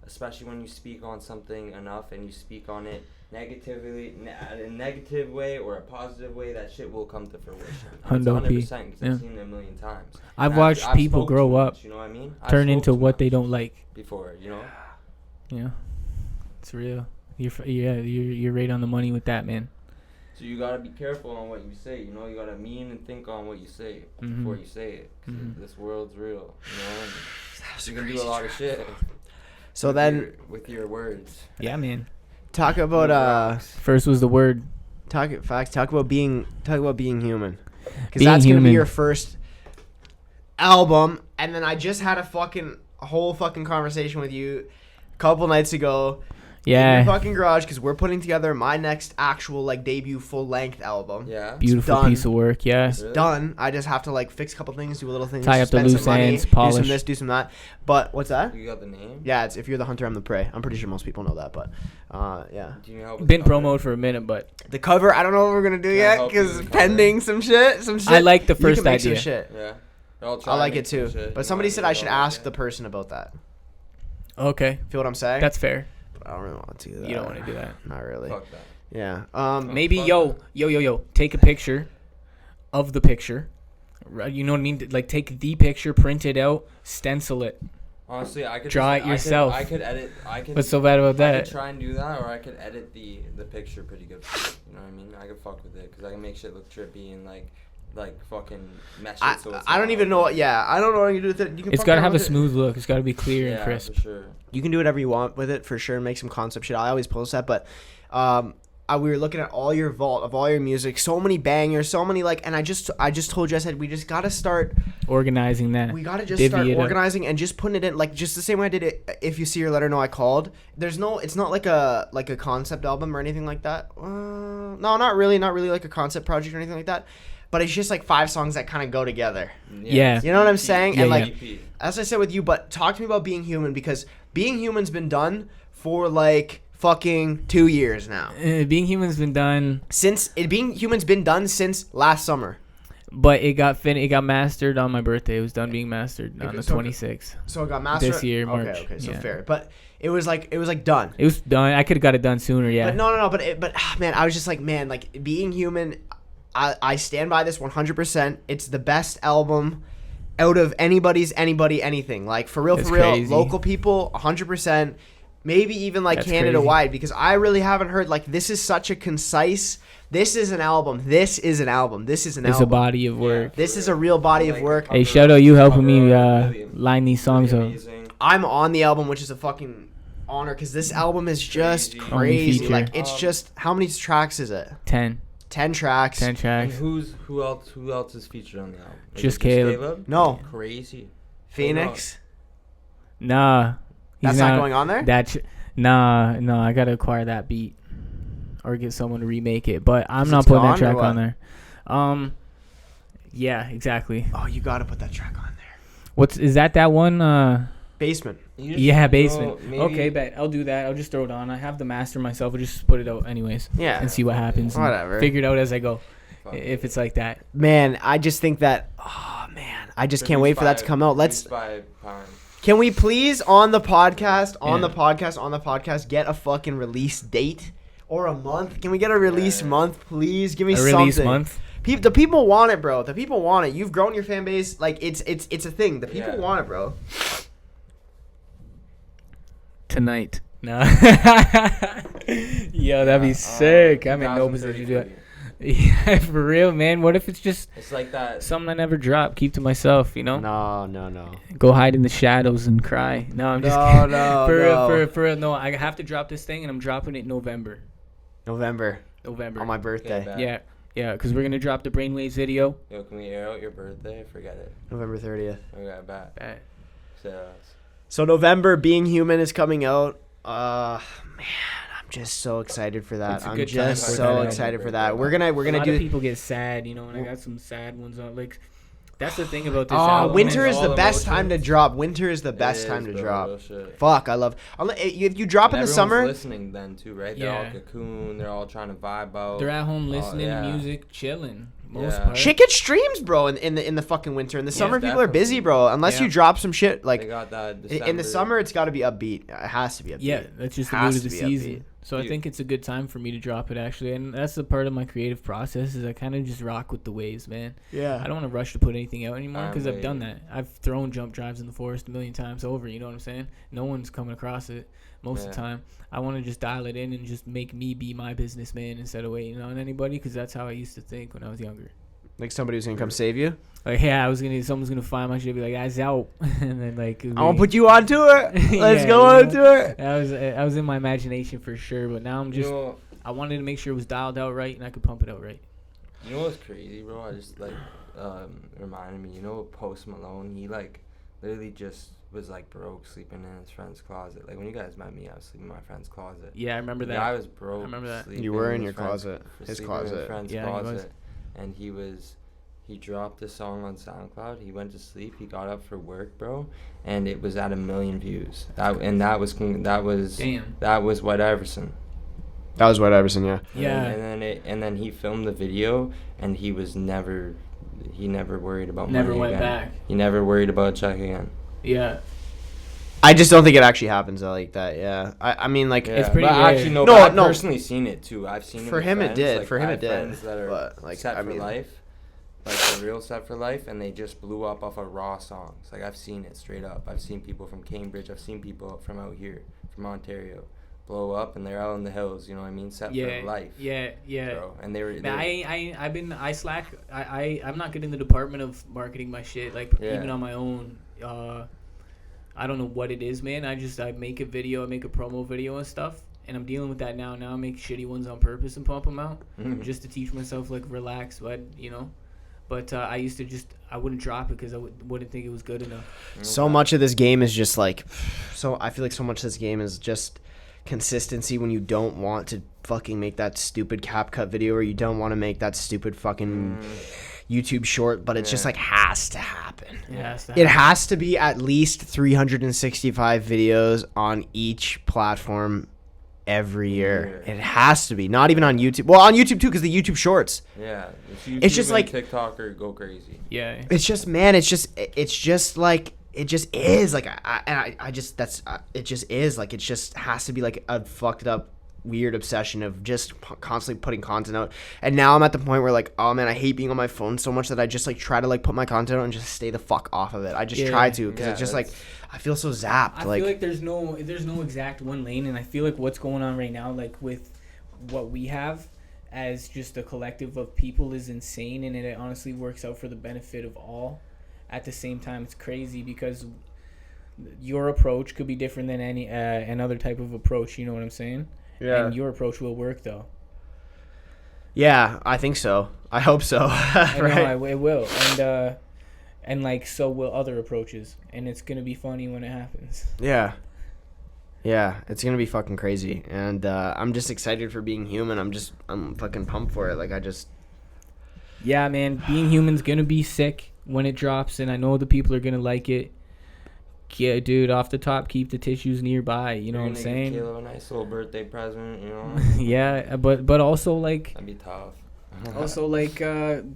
especially when you speak on something enough and you speak on it negatively, in a negative way or a positive way, that shit will come to fruition. Hundo P. 100%, because Yeah. I've seen it a million times. I've And watched I've people spoke grow too up, much, you know what I mean? I've turn spoke into too what they much don't like. before, you know? Yeah, it's real. You're right on the money with that, man. So you gotta be careful on what you say. You know, you gotta mean and think on what you say before you say it. 'Cause this world's real. You know, and you can do a lot of shit. So with then with your words. Yeah, man. talk about First was the word. talk about being human, because Being that's gonna be human. your first album. And then I just had a whole fucking conversation with you a couple nights ago. In your Yeah, fucking garage, because we're putting together my next actual like debut full length album. Yeah. beautiful done. piece of work. Yeah, Really? Done. I just have to like fix a couple things, do a little things, Tie up the spend some loose money, ends, do polish. some this, do some that. But what's that? You got the name? Yeah, it's if you're the hunter, I'm the prey. I'm pretty sure most people know that, but yeah. Do you help with been the cover? promoted for a minute, but The cover, I don't know what we're gonna do Can I yet, help you because with the cover? pending some shit. I like the You first can make some idea. shit. Yeah. I'll try I and like make it some too. shit. But You somebody want said me I to should go ask like the it? person about that. Okay, Feel what I'm saying? that's fair. But I don't really want to do that. You don't want to do that. Not really. Fuck that. Yeah. Maybe fuck yo, take a picture of the picture. Right, you know what I mean? Like, take the picture, print it out, stencil it. Honestly, I could Draw just- it yourself. I could edit. I could. What's so bad about I that? could try and do that, or I could edit the picture pretty good. You know what I mean? I could fuck with it because I can make shit look trippy and like fucking mesh it. So it's I don't not even know what. Yeah, I don't know what you can do with it. You can It's fuck got to around have a with it. smooth look. It's got to be clear and Yeah, crisp. for sure. You can do whatever you want with it for sure. Make some concept shit. I always post that, but we were looking at all your vault of all your music, so many bangers, so many like, and I just told you, I said we just gotta start. Organizing that. We gotta just Divvy start it up. organizing and just putting it in, like just the same way I did it. If you see your letter, know I called. It's not like a concept album or anything like that. No, not really like a concept project or anything like that. but it's just like 5 songs that kind of go together. Yeah. You know what I'm saying? Yeah, And like, EP. as I said with you, but talk to me about Being Human, because Being Human's been done for like fucking 2 years now. Being Human's been done, Being Human's been done since last summer. but it got mastered on my birthday. It was done being mastered on Okay, the so- 26th. So it got mastered This year, March. Okay, so Yeah. fair. But it was like done. It was done. I could have got it done sooner, yeah. But no. But man, I was just like, man, like Being Human. I stand by this 100%. It's the best album out of anything. Like for real, That's for real. crazy. Local people, 100%. Maybe even like That's Canada crazy. wide, because I really haven't heard like this is such a concise. This is an album. This is an album. This is an It's a album. body of work. This is a real body of work. Hey, shout out you helping me Really line these songs up. amazing. I'm on the album, which is a fucking honor, because this album is just Crazy. Only crazy. feature. Like it's just, how many tracks is it? 10 10 tracks. And tracks. who else is featured on the album? Is Just it Caleb. No. Crazy. Phoenix. Nah. That's not going on there? Nah, I gotta acquire that beat or get someone to remake it. But I'm Is not it putting that gone or track what? on there. Yeah, exactly. Oh, you gotta put that track on there. Is that one? Basement. Yeah, Basement. Maybe, Okay, bet I'll do that. I'll just throw it on. I have the master myself. I'll just put it out anyways Yeah. and see what happens. and Whatever. Figure it out as I go. Fuck If it's like that. Man, I just think that. Oh man, I just can't wait for that to come out. Produced by Pine. Can we please on the podcast, on Yeah. the podcast, get a fucking release date or a month? Can we get a release Yeah. month, please? Give me A something. release month. The people want it, bro. The people want it. You've grown your fan base. Like it's a thing. The people Yeah. want it, bro. Tonight. No. Yo, that'd be sick. I'm in no position to do it. Yeah, for real, man. What if it's just It's like that. something I never drop? Keep to myself, you know? No. Go hide in the shadows and cry. No, I'm just No, kidding. no, for real, no. for real. No, I have to drop this thing, and I'm dropping it November. November November. on my birthday. Okay, Yeah, because we're gonna drop the Brainwaves video. Yo, can we air out your birthday? Forget it. November 30th. Okay, bet. So November, Being Human is coming out. Man, I'm just so excited for that. It's a I'm good time just for so that. excited for that. We're A gonna lot of do. people get sad, you know, and I got some sad ones on. Like, that's the thing about this Oh, album. winter is is the all best time to emotions. drop. Winter is the best time to drop. Fuck, I love. If you drop in the summer, listening then too, right? They're all Yeah. cocoon. They're all trying to vibe out. They're at home listening yeah. to music, chilling. Most Yeah. part. shit gets streams, bro. In the fucking winter. In the summer, people are definitely. busy, bro. Unless Yeah. you drop some shit They like got that in the December- summer, it's got to be upbeat. It has to be upbeat. Yeah, that's just the Has mood of to the be season. upbeat. So I Dude. think it's a good time for me to drop it actually, and that's the part of my creative process is I kind of just rock with the waves, man. Yeah. I don't want to rush to put anything out anymore I'm because I've done waiting. that. I've thrown jump drives in the forest a million times over. You know what I'm saying? No one's coming across it most of the Yeah. time. I want to just dial it in and just make me be my businessman instead of waiting on anybody because that's how I used to think when I was younger. Like somebody who's gonna come save you. Like, yeah, someone's gonna find my shit, be like, "Guys, out," and then like, I want to put you on tour. Let's go on tour. I was in my imagination for sure, but now I'm just. You know, I wanted to make sure it was dialed out right and I could pump it out right. you know what's crazy, bro? I just like reminded me. You know, Post Malone. He like literally just was like broke, sleeping in his friend's closet. Like when you guys met me, I was sleeping in my friend's closet. Yeah, I remember The that. guy was broke. I remember that. sleeping You were in his your friend's- closet. His sleeping in closet. his friend's Yeah, he was. closet. And he dropped a song on SoundCloud. He went to sleep. He got up for work, bro, and it was at 1 million views. That was Damn. White Iverson. That was White Iverson, yeah. Yeah. And then he filmed the video, and he never worried about Never money went again. back. He never worried about a check again. Yeah. I just don't think it actually happens like that. Yeah. I mean, like, It's pretty but rare. actually, no, No, but I've no. personally seen it too. I've seen it For with him it friends, did. like, For him I it have did. friends that are But, like, set I for mean- life, like the real set for life, and they just blew up off of raw songs. Like I've seen it straight up. I've seen people from Cambridge. I've seen people from out here, from Ontario, blow up, and they're out in the hills. You know what I mean? Set Yeah. for life. Yeah. Bro. And they were. Man, I slack. I'm not good in the department of marketing my shit. Like Yeah. even on my own. I don't know what it is, man. I make a video, I make a promo video and stuff, and I'm dealing with that now. Now I make shitty ones on purpose and pump them out Mhm. just to teach myself like relax, but you know. But I used to I wouldn't drop it because I wouldn't think it was good enough. so much of this game is just like, I feel like so much of this game is just consistency when you don't want to fucking make that stupid CapCut video, or you don't want to make that stupid fucking YouTube short, but it's just like has to happen. It It has to be at least 365 videos on each platform every year. It has to be. Not even on YouTube. Well, on YouTube too, because the YouTube Shorts. Yeah, if YouTube It's just and like TikToker go crazy. Yeah. It's just, man. It's just like it just is. Like I just it just is. Like it just has to be like a fucked up weird obsession of just constantly putting content out. And now I'm at the point where like, oh man, I hate being on my phone so much that I just like try to like put my content out and just stay the fuck off of it. I just try to, because it's just like I feel so zapped. I feel like there's no exact one lane, and I feel like what's going on right now, like with what we have as just a collective of people, is insane, and it honestly works out for the benefit of all. At the same time, it's crazy because your approach could be different than any another type of approach. You know what I'm saying? Yeah. And your approach will work though. Yeah, I think so. I hope so. Right? It will, and like so will other approaches, and it's gonna be funny when it happens. Yeah, it's gonna be fucking crazy, and I'm just excited for being human. I'm fucking pumped for it. Like yeah, man, being human's gonna be sick when it drops, and I know the people are gonna like it. Yeah, dude, off the top, keep the tissues nearby. You know what I'm saying? Give Caleb a nice little birthday present, you know? Yeah, but also, like... That'd be tough. Also, like,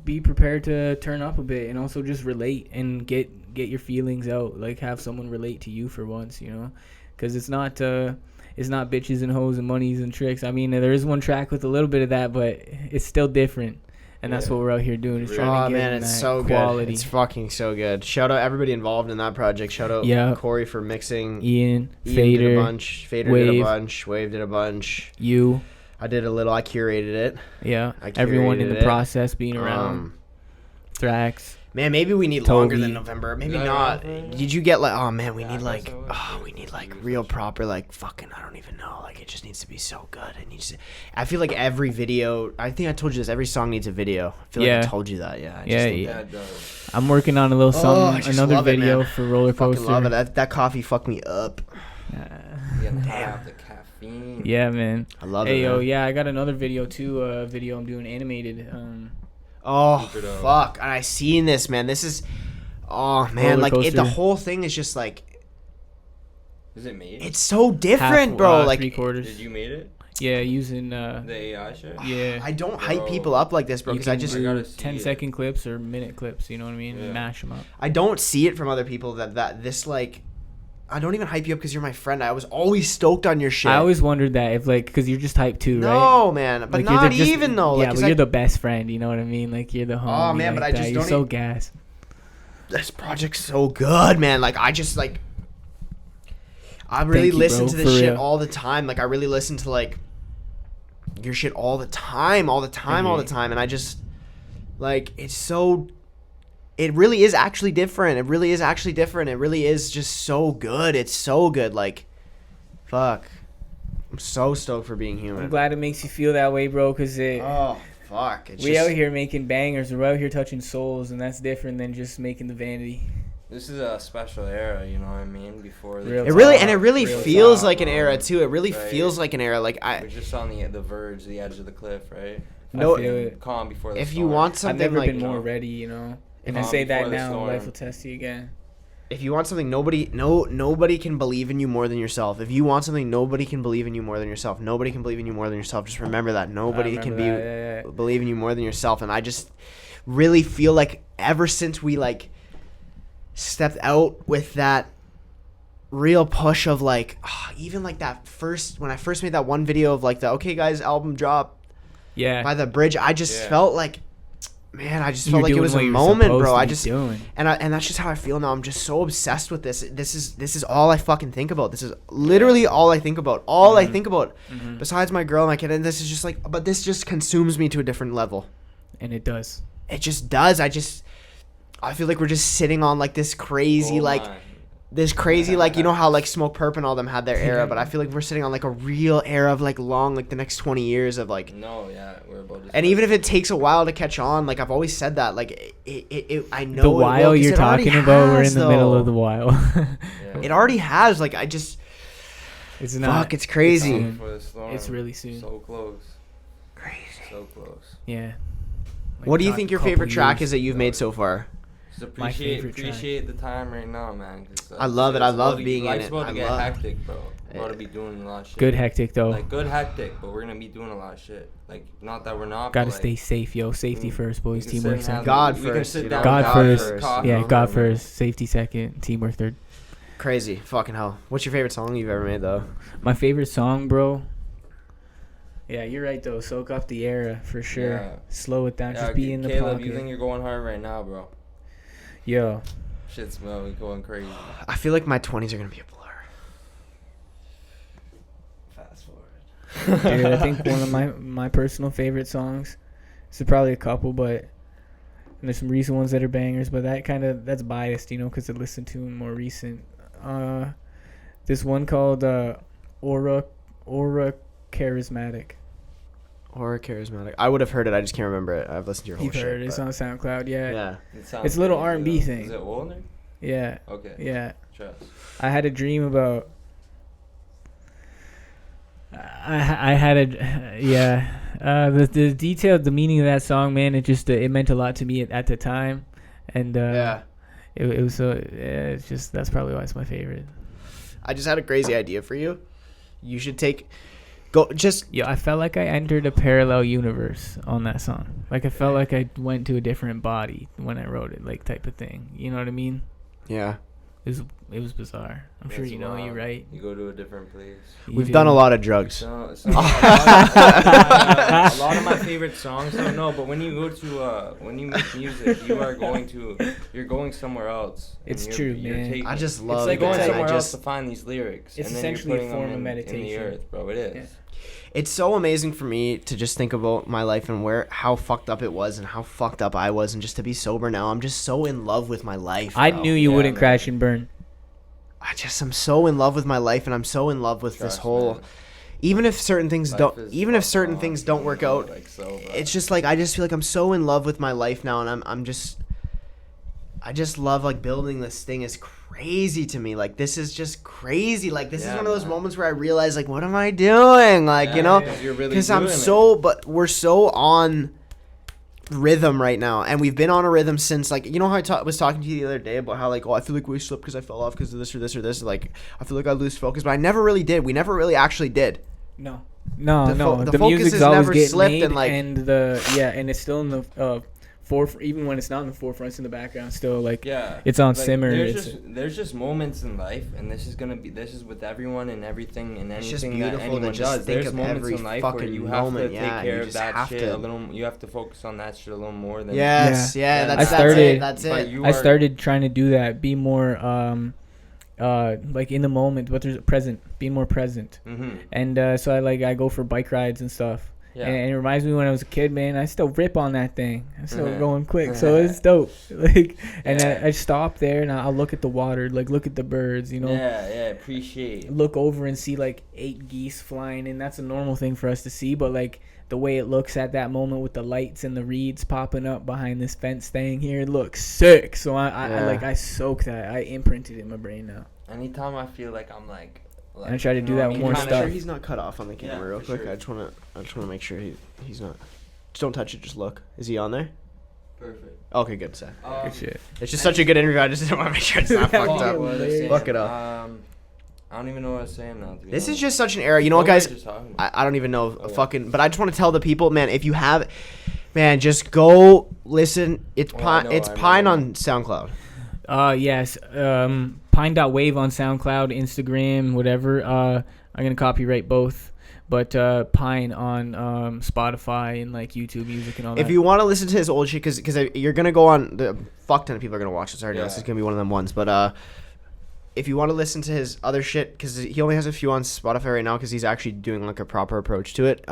be prepared to turn up a bit, and also just relate and get your feelings out. Like, have someone relate to you for once, you know? Because it's not bitches and hoes and monies and tricks. I mean, there is one track with a little bit of that, but it's still different. And that's what we're out here doing, is trying to get it's so quality. Good. It's fucking so good. Shout out everybody involved in that project. Shout out Corey for mixing. Ian Fader did a bunch. Fader did a bunch. Wave did a bunch. I did a little. I curated it. Yeah. Everyone in the process being around. Thraxxx. Man, maybe we need longer than November. Maybe not. Did you get like? Oh man, we need like real proper like fucking. I don't even know. Like it just needs to be so good. It needs to. I feel like every video. I think I told you this. Every song needs a video. I feel like I told you that. Yeah. Yeah. I'm working on a little song, another video for Roller Coaster. I love it. That coffee fucked me up. Damn. The caffeine. Yeah, man. I love it. Hey, yo, yeah, I got another video too. Video I'm doing animated. Oh fuck! And I seen this, man. This is, oh man, like the whole thing is just like. Is it made? It's so different, bro. Like 3/4. Did you made it? Yeah, using the AI shit. Yeah. I don't hype people up like this, bro, because I just 10-second clips or minute clips. You know what I mean? Yeah. Mash them up. I don't see it from other people that this like. I don't even hype you up because you're my friend. I was always stoked on your shit. I always wondered that if like because you're just hype too, right? No, man, but like, not even though. Yeah, like, but you're the best friend. You know what I mean? Like you're the homie. Oh man, like but I just you're don't. So gas. This project's so good, man. Like I just like. I really listen to this shit all the time. Like I really listen to like. Your shit all the time, and I just, like it's so. It really is actually different. It really is just so good. It's so good. Like, fuck. I'm so stoked for being human. I'm glad it makes you feel that way, bro, because oh, fuck. We out here making bangers. We're out here touching souls, and that's different than just making the vanity. This is a special era, you know what I mean? Before it really feels like an era, too. It really feels like an era. Like we're just on the verge, the edge of the cliff, right? No, calm before the if storm. you want something, I've never been more ready, you know. And I say that now, life will test you again. If you want something, nobody can believe in you more than yourself. If you want something, nobody can believe in you more than yourself. Nobody can believe in you more than yourself. Just remember that. Nobody can believe in you more than yourself. And I just really feel like ever since we like stepped out with that real push of like, even like that when I first made that one video of like the Okay Guys album drop by the bridge, I just felt like, man, I just felt like it was a moment, bro. And that's just how I feel now. I'm just so obsessed with this. This is all I fucking think about. This is literally all I think about. I think about besides my girl and my kid. And this is just like, but this just consumes me to a different level. And it does. It just does. I feel like we're just sitting on like this crazy like you know how like Smoke Perp and all them had their era, but I feel like we're sitting on like a real era of like long, like the next 20 years of like. No, yeah, we're about to. And even if it takes a while to catch on, like I've always said that, like it I know the while you're talking about, we're in the middle of the while. It already has. Like I just. It's not. Fuck, it's crazy. It's really soon. So close. Crazy. So close. Yeah. Like, What do you not think a your couple favorite track years. is that you've made so far? Just My favorite track. appreciate the time right now, man. 'Cause, I love it. I love being in life's it. about to I get love- hectic, bro. We're about to be doing a lot of shit. Good hectic though. Like good hectic, but we're gonna be doing a lot of shit. Like not that we're not. Gotta but, like, stay safe, yo. Safety first, boys. we can sit Teamwork and second. have- God we can first, sit you down know? and God have first. a coffee, Yeah, you know, God man. first. Safety second. Teamwork third. Crazy. Fucking hell. What's your favorite song you've ever made, though? My favorite song, bro. Yeah, you're right though. Soak up the era for sure. Yeah. Slow it down. Yeah, Just be in the Caleb, pocket. you think you're going hard right now, bro? Yo, Shit's going crazy. I feel like my 20s are going to be a blur. Fast forward. dude, I think one of my personal favorite songs. This is probably a couple, but and there's some recent ones that are bangers. But that's biased, you know, because I listened to them more recent. This one called Aura Charismatic. Or charismatic. I would have heard it. I just can't remember it. I've listened to your whole You've shit. heard it. It's but- on SoundCloud. Yeah. Yeah. It sounds It's a little crazy, R&B though. thing. Is it older? Yeah. Okay. Yeah. Trust. I had a dream about. I had a the detailed the meaning of that song, man. It just it meant a lot to me at the time, and Yeah. it was so it's just that's probably why it's my favorite. I just had a crazy idea for you. You should Yo, I felt like I entered a parallel universe on that song. Like I felt like I went to a different body when I wrote it, like type of thing. You know what I mean? Yeah. It was bizarre. I'm sure That's you know. wild. You're right. You go to a different place. We've done a lot of drugs. So, a lot of my favorite songs. So no, but when you go to when you make music, you're going somewhere else. and It's you're- true, you're man. taking- I just It's love like going it. somewhere I else just, to find these lyrics. It's and then essentially a you're putting form them of in the meditation. earth, bro. It is. Yeah. it's so amazing for me to just think about my life and how fucked up it was and how fucked up I was, and just to be sober now. I'm just so in love with my life. I bro. knew you Yeah, wouldn't man. crash and burn. I'm so in love with my life, and I'm so in love with this Trust, whole. man. Even if certain things Life don't, is even if fucking certain long, things don't work you know, out, like, so, bro. it's just like I just feel like I'm so in love with my life now, and I just love like building this thing is crazy to me. Like this is just crazy. Like this is Yeah, one of those man. moments where I realize like what am I doing? Like Yeah, you know, yeah, you're really because I'm doing it. so. But we're so on rhythm right now, and we've been on a rhythm since like you know how I was talking to you the other day about how like I feel like we slipped because I fell off because of this or this or this. Like I feel like I lose focus, but I never really did. We never really actually did. No, The the focus music's has always never getting slipped, made, and, like- and it's still in the even when it's not in the forefront, it's in the background. Still, like Yeah, it's on like, simmer. There's just moments in life, and this is with everyone and everything and It's just anything that beautiful to anyone just does. think There's of moments every in life where fucking you have moment, to yeah, take care you of just that have shit to. a little. You have to focus on that shit a little more than. Yes, Yeah. yeah, I that's started- it. That's But it. you I are- started trying to do that, be more like in the moment, but there's present, being more present. Mhm. And so I go for bike rides and stuff. Yeah. And it reminds me when I was a kid, man. I still rip on that thing. I'm still Mhm. going quick, so it's dope. Like, and Yeah. I stop there and I'll look at the water, like look at the birds, you know. Yeah, appreciate. Look over and see like 8 geese flying, and that's a normal thing for us to see. But like the way it looks at that moment with the lights and the reeds popping up behind this fence thing here, it looks sick. So I soak that. I imprinted it in my brain now. Anytime I feel like I'm like I try to you do know that what I mean? more Make Kinda- stuff. sure he's not cut off on the camera Yeah, real for quick. sure. I just wanna make sure he's not. Just don't touch it. Just look. Is he on there? Perfect. Okay, good. Set. Good shit. It's just such a good interview. I just didn't want to make sure it's not That fucked was up. What was I hilarious. saying? Look it up. I don't even know what I was saying now. To be This is honest. just such an era. You know what, were we guys? just talking about? I don't even know Oh, fucking. But I just want to tell the people, man. If you have, man, just go listen. It's Oh, I Pine. know, It's I Pine remember. on SoundCloud. Yes. Pine.wav on SoundCloud, Instagram, whatever. I'm gonna copyright both, but Pine on Spotify and like YouTube Music and all that. If you want to listen to his old shit, because you're gonna go on the fuck ton of people are gonna watch this already. Yeah. This is gonna be one of them ones. But if you want to listen to his other shit, because he only has a few on Spotify right now, because he's actually doing like a proper approach to it.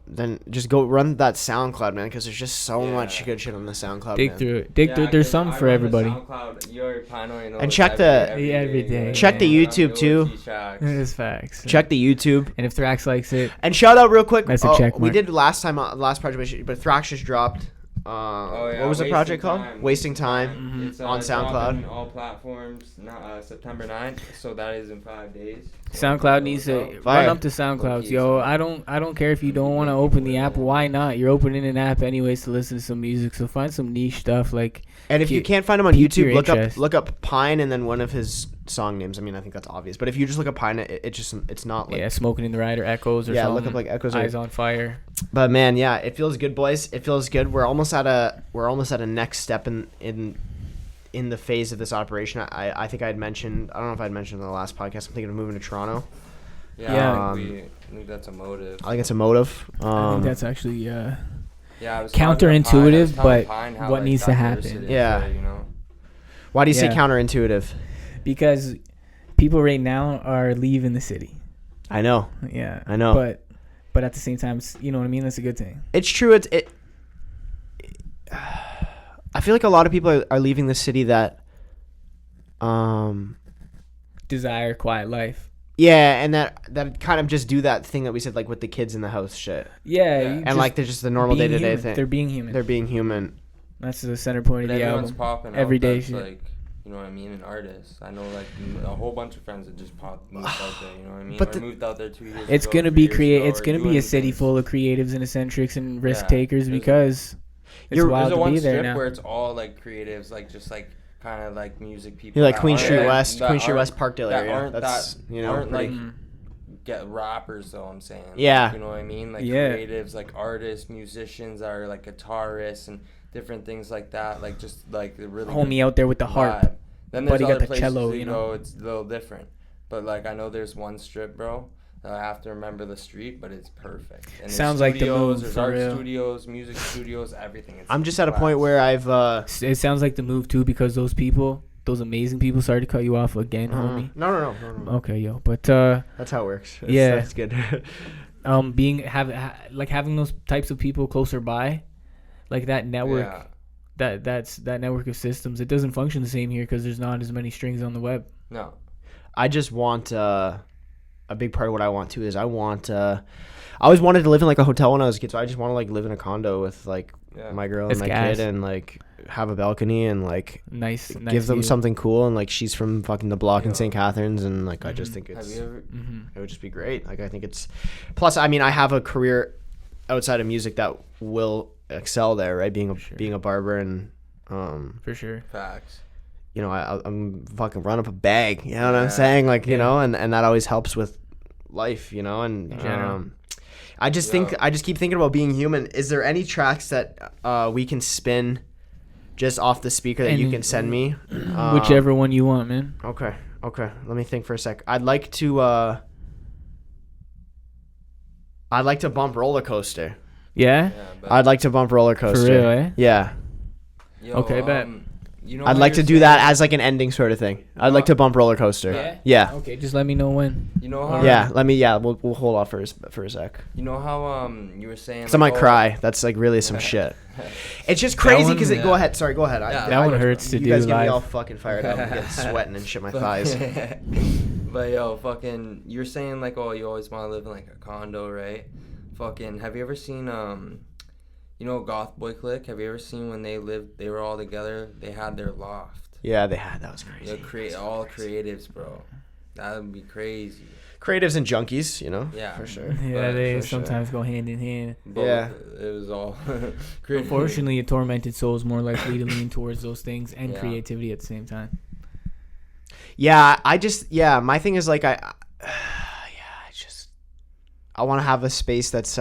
Then just go run that SoundCloud, man, because there's just so much good shit on the SoundCloud. dig man. through it, dig through. There's something for everybody. And check the- every day. Check the YouTube, too. It is facts. Check the YouTube. And if Thraxxx likes it, And shout out real quick. That's a check We mark. did last time, last project, but Thraxxx just dropped what was the project called? Wasting Time. It's on SoundCloud. dropping all platforms September 9th, so that is in 5 days. So SoundCloud needs to Fire. run up to SoundClouds, Low-key, yo. so- I don't care if you don't want to open the app. Why not? You're opening an app anyways to listen to some music. So find some niche stuff like. And if you can't find him on pique your YouTube, interest. look up Pine and then one of his song names. I mean, I think that's obvious. But if you just look up Pine, it's not like. Yeah, Smoking in the Ride or Echoes or Yeah, something. look up like Echoes or- Eyes on Fire. But man, yeah, it feels good, boys. It feels good. We're almost at a next step in the phase of this operation. I think I'd mentioned. I don't know if I'd mentioned in the last podcast. I'm thinking of moving to Toronto. Yeah, I think that's a motive. I think it's a motive. I think that's actually Yeah, I was counterintuitive, telling but Pine how, what needs to diverse happen. it is Yeah. there, you know? Why do you say Yeah. counterintuitive? because people right now are leaving the city. I know. Yeah, I know. But at the same time, you know what I mean. That's a good thing. It's true. I feel like a lot of people are leaving the city that. Desire quiet life. Yeah, and that kind of just do that thing that we said, like with the kids in the house shit. Yeah, Yeah. you And just like they're just the normal being day-to-day human. thing. They're being human. They're being human. That's the center point of But the everyone's album. popping out. Everyday That's shit. like, you know what I mean? An artist. I know like a whole bunch of friends that just moved out there. You know what I mean? But Or the- moved out there 2 years It's ago, gonna 3 be years ago, It's or gonna be doing a city things. full of creatives and eccentrics and risk Yeah, takers there's a- because it's You're- wild There's a to one be there strip now. where it's all like creatives, like just like kind of like music people. You're like that Queen aren't- Street that- West, that Queen Street aren't- West, Parkdale that area. aren't That's that aren't like Mhm. get rappers though. I'm saying. Yeah. Like, you know what I mean? Like Yeah. creatives, like artists, musicians, that are like guitarists and different things like that. Like just like the really Homie good out there with the harp. vibe. Then But there's he got other the places cello, that you you know? go, it's a little different. But like I know there's one strip, bro. I have to remember the street, but it's perfect. And there's Sounds like the studios, move, There's for art real. studios, music studios, everything. It's I'm just at a class. point where I've. It sounds like the move too because those people, those amazing people, sorry to cut you off again, homie. No. Okay, yo, but That's how it works. Yeah. That's good. having those types of people closer by, like that network, Yeah. that network of systems, it doesn't function the same here because there's not as many strings on the web. No. I just want a big part of what I want too is I always wanted to live in like a hotel when I was a kid, so I just want to like live in a condo with like Yeah. my girl That's and my gas. kid and like have a balcony and like Nice give them view. something cool and like she's from fucking the block in Yeah. St. Catharines and like I just Mhm. think Have it's you ever? Mhm. it would just be great. Like I think it's plus I mean I have a career outside of music that will excel there, right? Being a barber and For sure. Facts. you know, I'm fucking run up a bag, you know what I'm Yeah. saying? Like, you Yeah. know, and that always helps with life, you know, and In general. I just keep thinking about being human. Is there any tracks that we can spin just off the speaker that you Any- can send me? Whichever one you want, man. Okay. Let me think for a sec. I'd like to bump Roller Coaster. Yeah? Yeah, but I'd like to bump Roller Coaster. real, eh? Yeah. Yo, Okay, bet. You know I'd how like to you're do saying- that as like an ending sort of thing. I'd like to bump Roller Coaster. Yeah? Yeah. Okay, just let me know when. You know how? Yeah, we'll hold off for a sec. You know how you were saying. Cause I might oh, cry. That's like really some shit. It's just crazy one- because yeah. Go ahead. Sorry, go ahead. Yeah. That one hurts to you do guys get me live. all fucking fired up and get sweating and shit my thighs. But yo, fucking, you're saying like, oh, you always want to live in like a condo, right? Fucking, have you ever seen you know, Goth Boy Clique? Have you ever seen when they were all together? They had their loft. Yeah, that was crazy. All creatives, bro. That would be crazy. Creatives and junkies, you know. Yeah. for sure. Yeah, But they for sure. sometimes go hand in hand. But Yeah. It was all. Unfortunately, a tormented soul is more likely to lean towards those things and Yeah. creativity at the same time. Yeah, my thing is like I want to have a space that's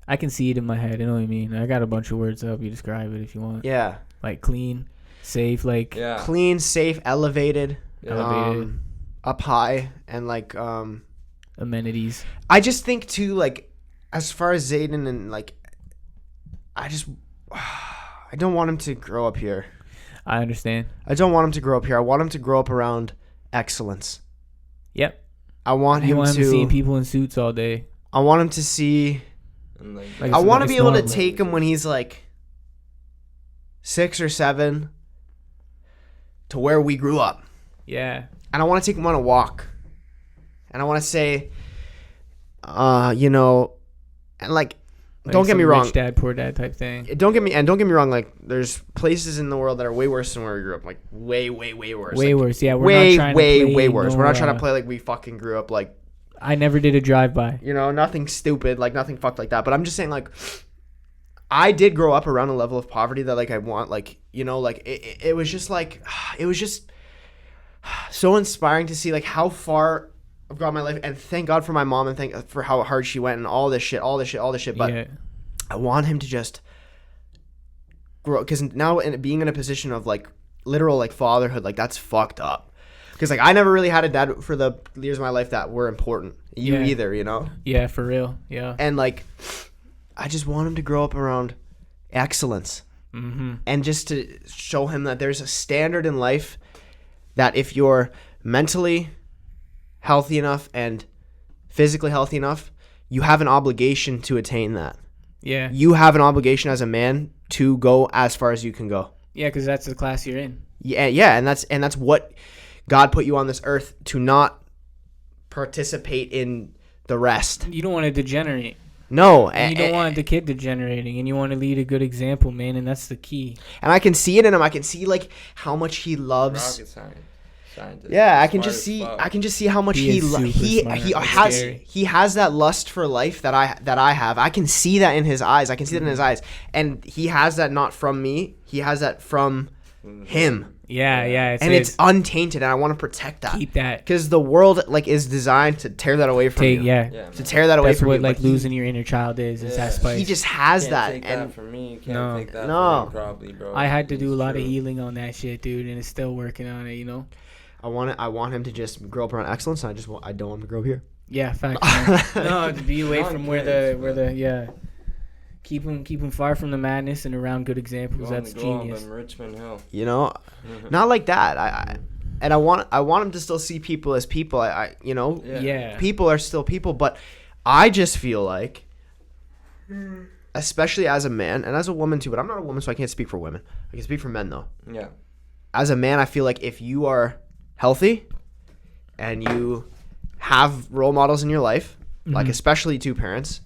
I can see it in my head. I know what I mean. I got a bunch of words to help you describe it if you want. yeah, Like clean, safe, like Yeah. clean, safe, elevated, Elevated. up high, and like amenities. I just think too, like, as far as Zayden and like, I don't want him to grow up here. I understand. I don't want him to grow up here. I want him to grow up around excellence. Yep. I want You him want him to. seeing people in suits all day. I want him to see. And like, Like I it's- want to it's be able to normal. take him when he's like 6 or 7 to where we grew up, Yeah. and I want to take him on a walk, and I want to say, you know, and like, Like don't get some me wrong. Rich dad, poor dad type thing. Don't get me wrong. Like, there's places in the world that are way worse than where we grew up. Like, way worse. Way like, worse. Yeah, we're way, not trying to play worse. no, We're not trying to play like we fucking grew up. Like, I never did a drive-by. you know, nothing stupid. Like, nothing fucked like that. But I'm just saying, like, I did grow up around a level of poverty that, like, I want, like, you know, like, it was just, like, it was just so inspiring to see, like, how far I've got in my life. And thank God for my mom and thank for how hard she went and all this shit. But Yeah. I want him to just grow. Because now being in a position of, like, literal, like, fatherhood, like, that's fucked up. Because, like, I never really had a dad for the years of my life that were important. You either, you know? Yeah, for real. Yeah. And, like, I just want him to grow up around excellence. Mm-hmm. And just to show him that there's a standard in life that if you're mentally healthy enough and physically healthy enough, you have an obligation to attain that. Yeah. You have an obligation as a man to go as far as you can go. Yeah, because that's the class you're in. Yeah, and that's what God put you on this earth to not participate in the rest. You don't want to degenerate. No, And you don't want the kid degenerating, and you want to lead a good example, man, and that's the key. and I can see it in him. I can see like how much he loves. Rocket scientist. Yeah, I can Smart just as see. fuck. I can just see how much He he is super smart. It's he has that lust for life that I have. I can see that in his eyes. I can see that in his eyes, and he has that not from me. He has that from him, Yeah. it's untainted, and I want to protect that. Keep that. Because the world like is designed to tear that away from you. Yeah. To tear that away That's from what you. like but losing your inner child is that Yeah. spice. he just has Can't that, take and that from me. You can't No. take that No. from me, probably, bro. I had to do a It's lot of true. healing on that shit, dude, and it's still working on it, you know? I want him to just grow up around excellence. And I don't want him to grow up here. Yeah, facts. Man. No, to be away Young from where kids, the keep him far from the madness and around good examples. That's genius. On Richmond Hill. You know, not like that. I want him to still see people as people. You know, Yeah. people are still people, but I just feel like, especially as a man and as a woman too, but I'm not a woman, so I can't speak for women. I can speak for men though. Yeah. As a man, I feel like if you are healthy and you have role models in your life, like especially two parents,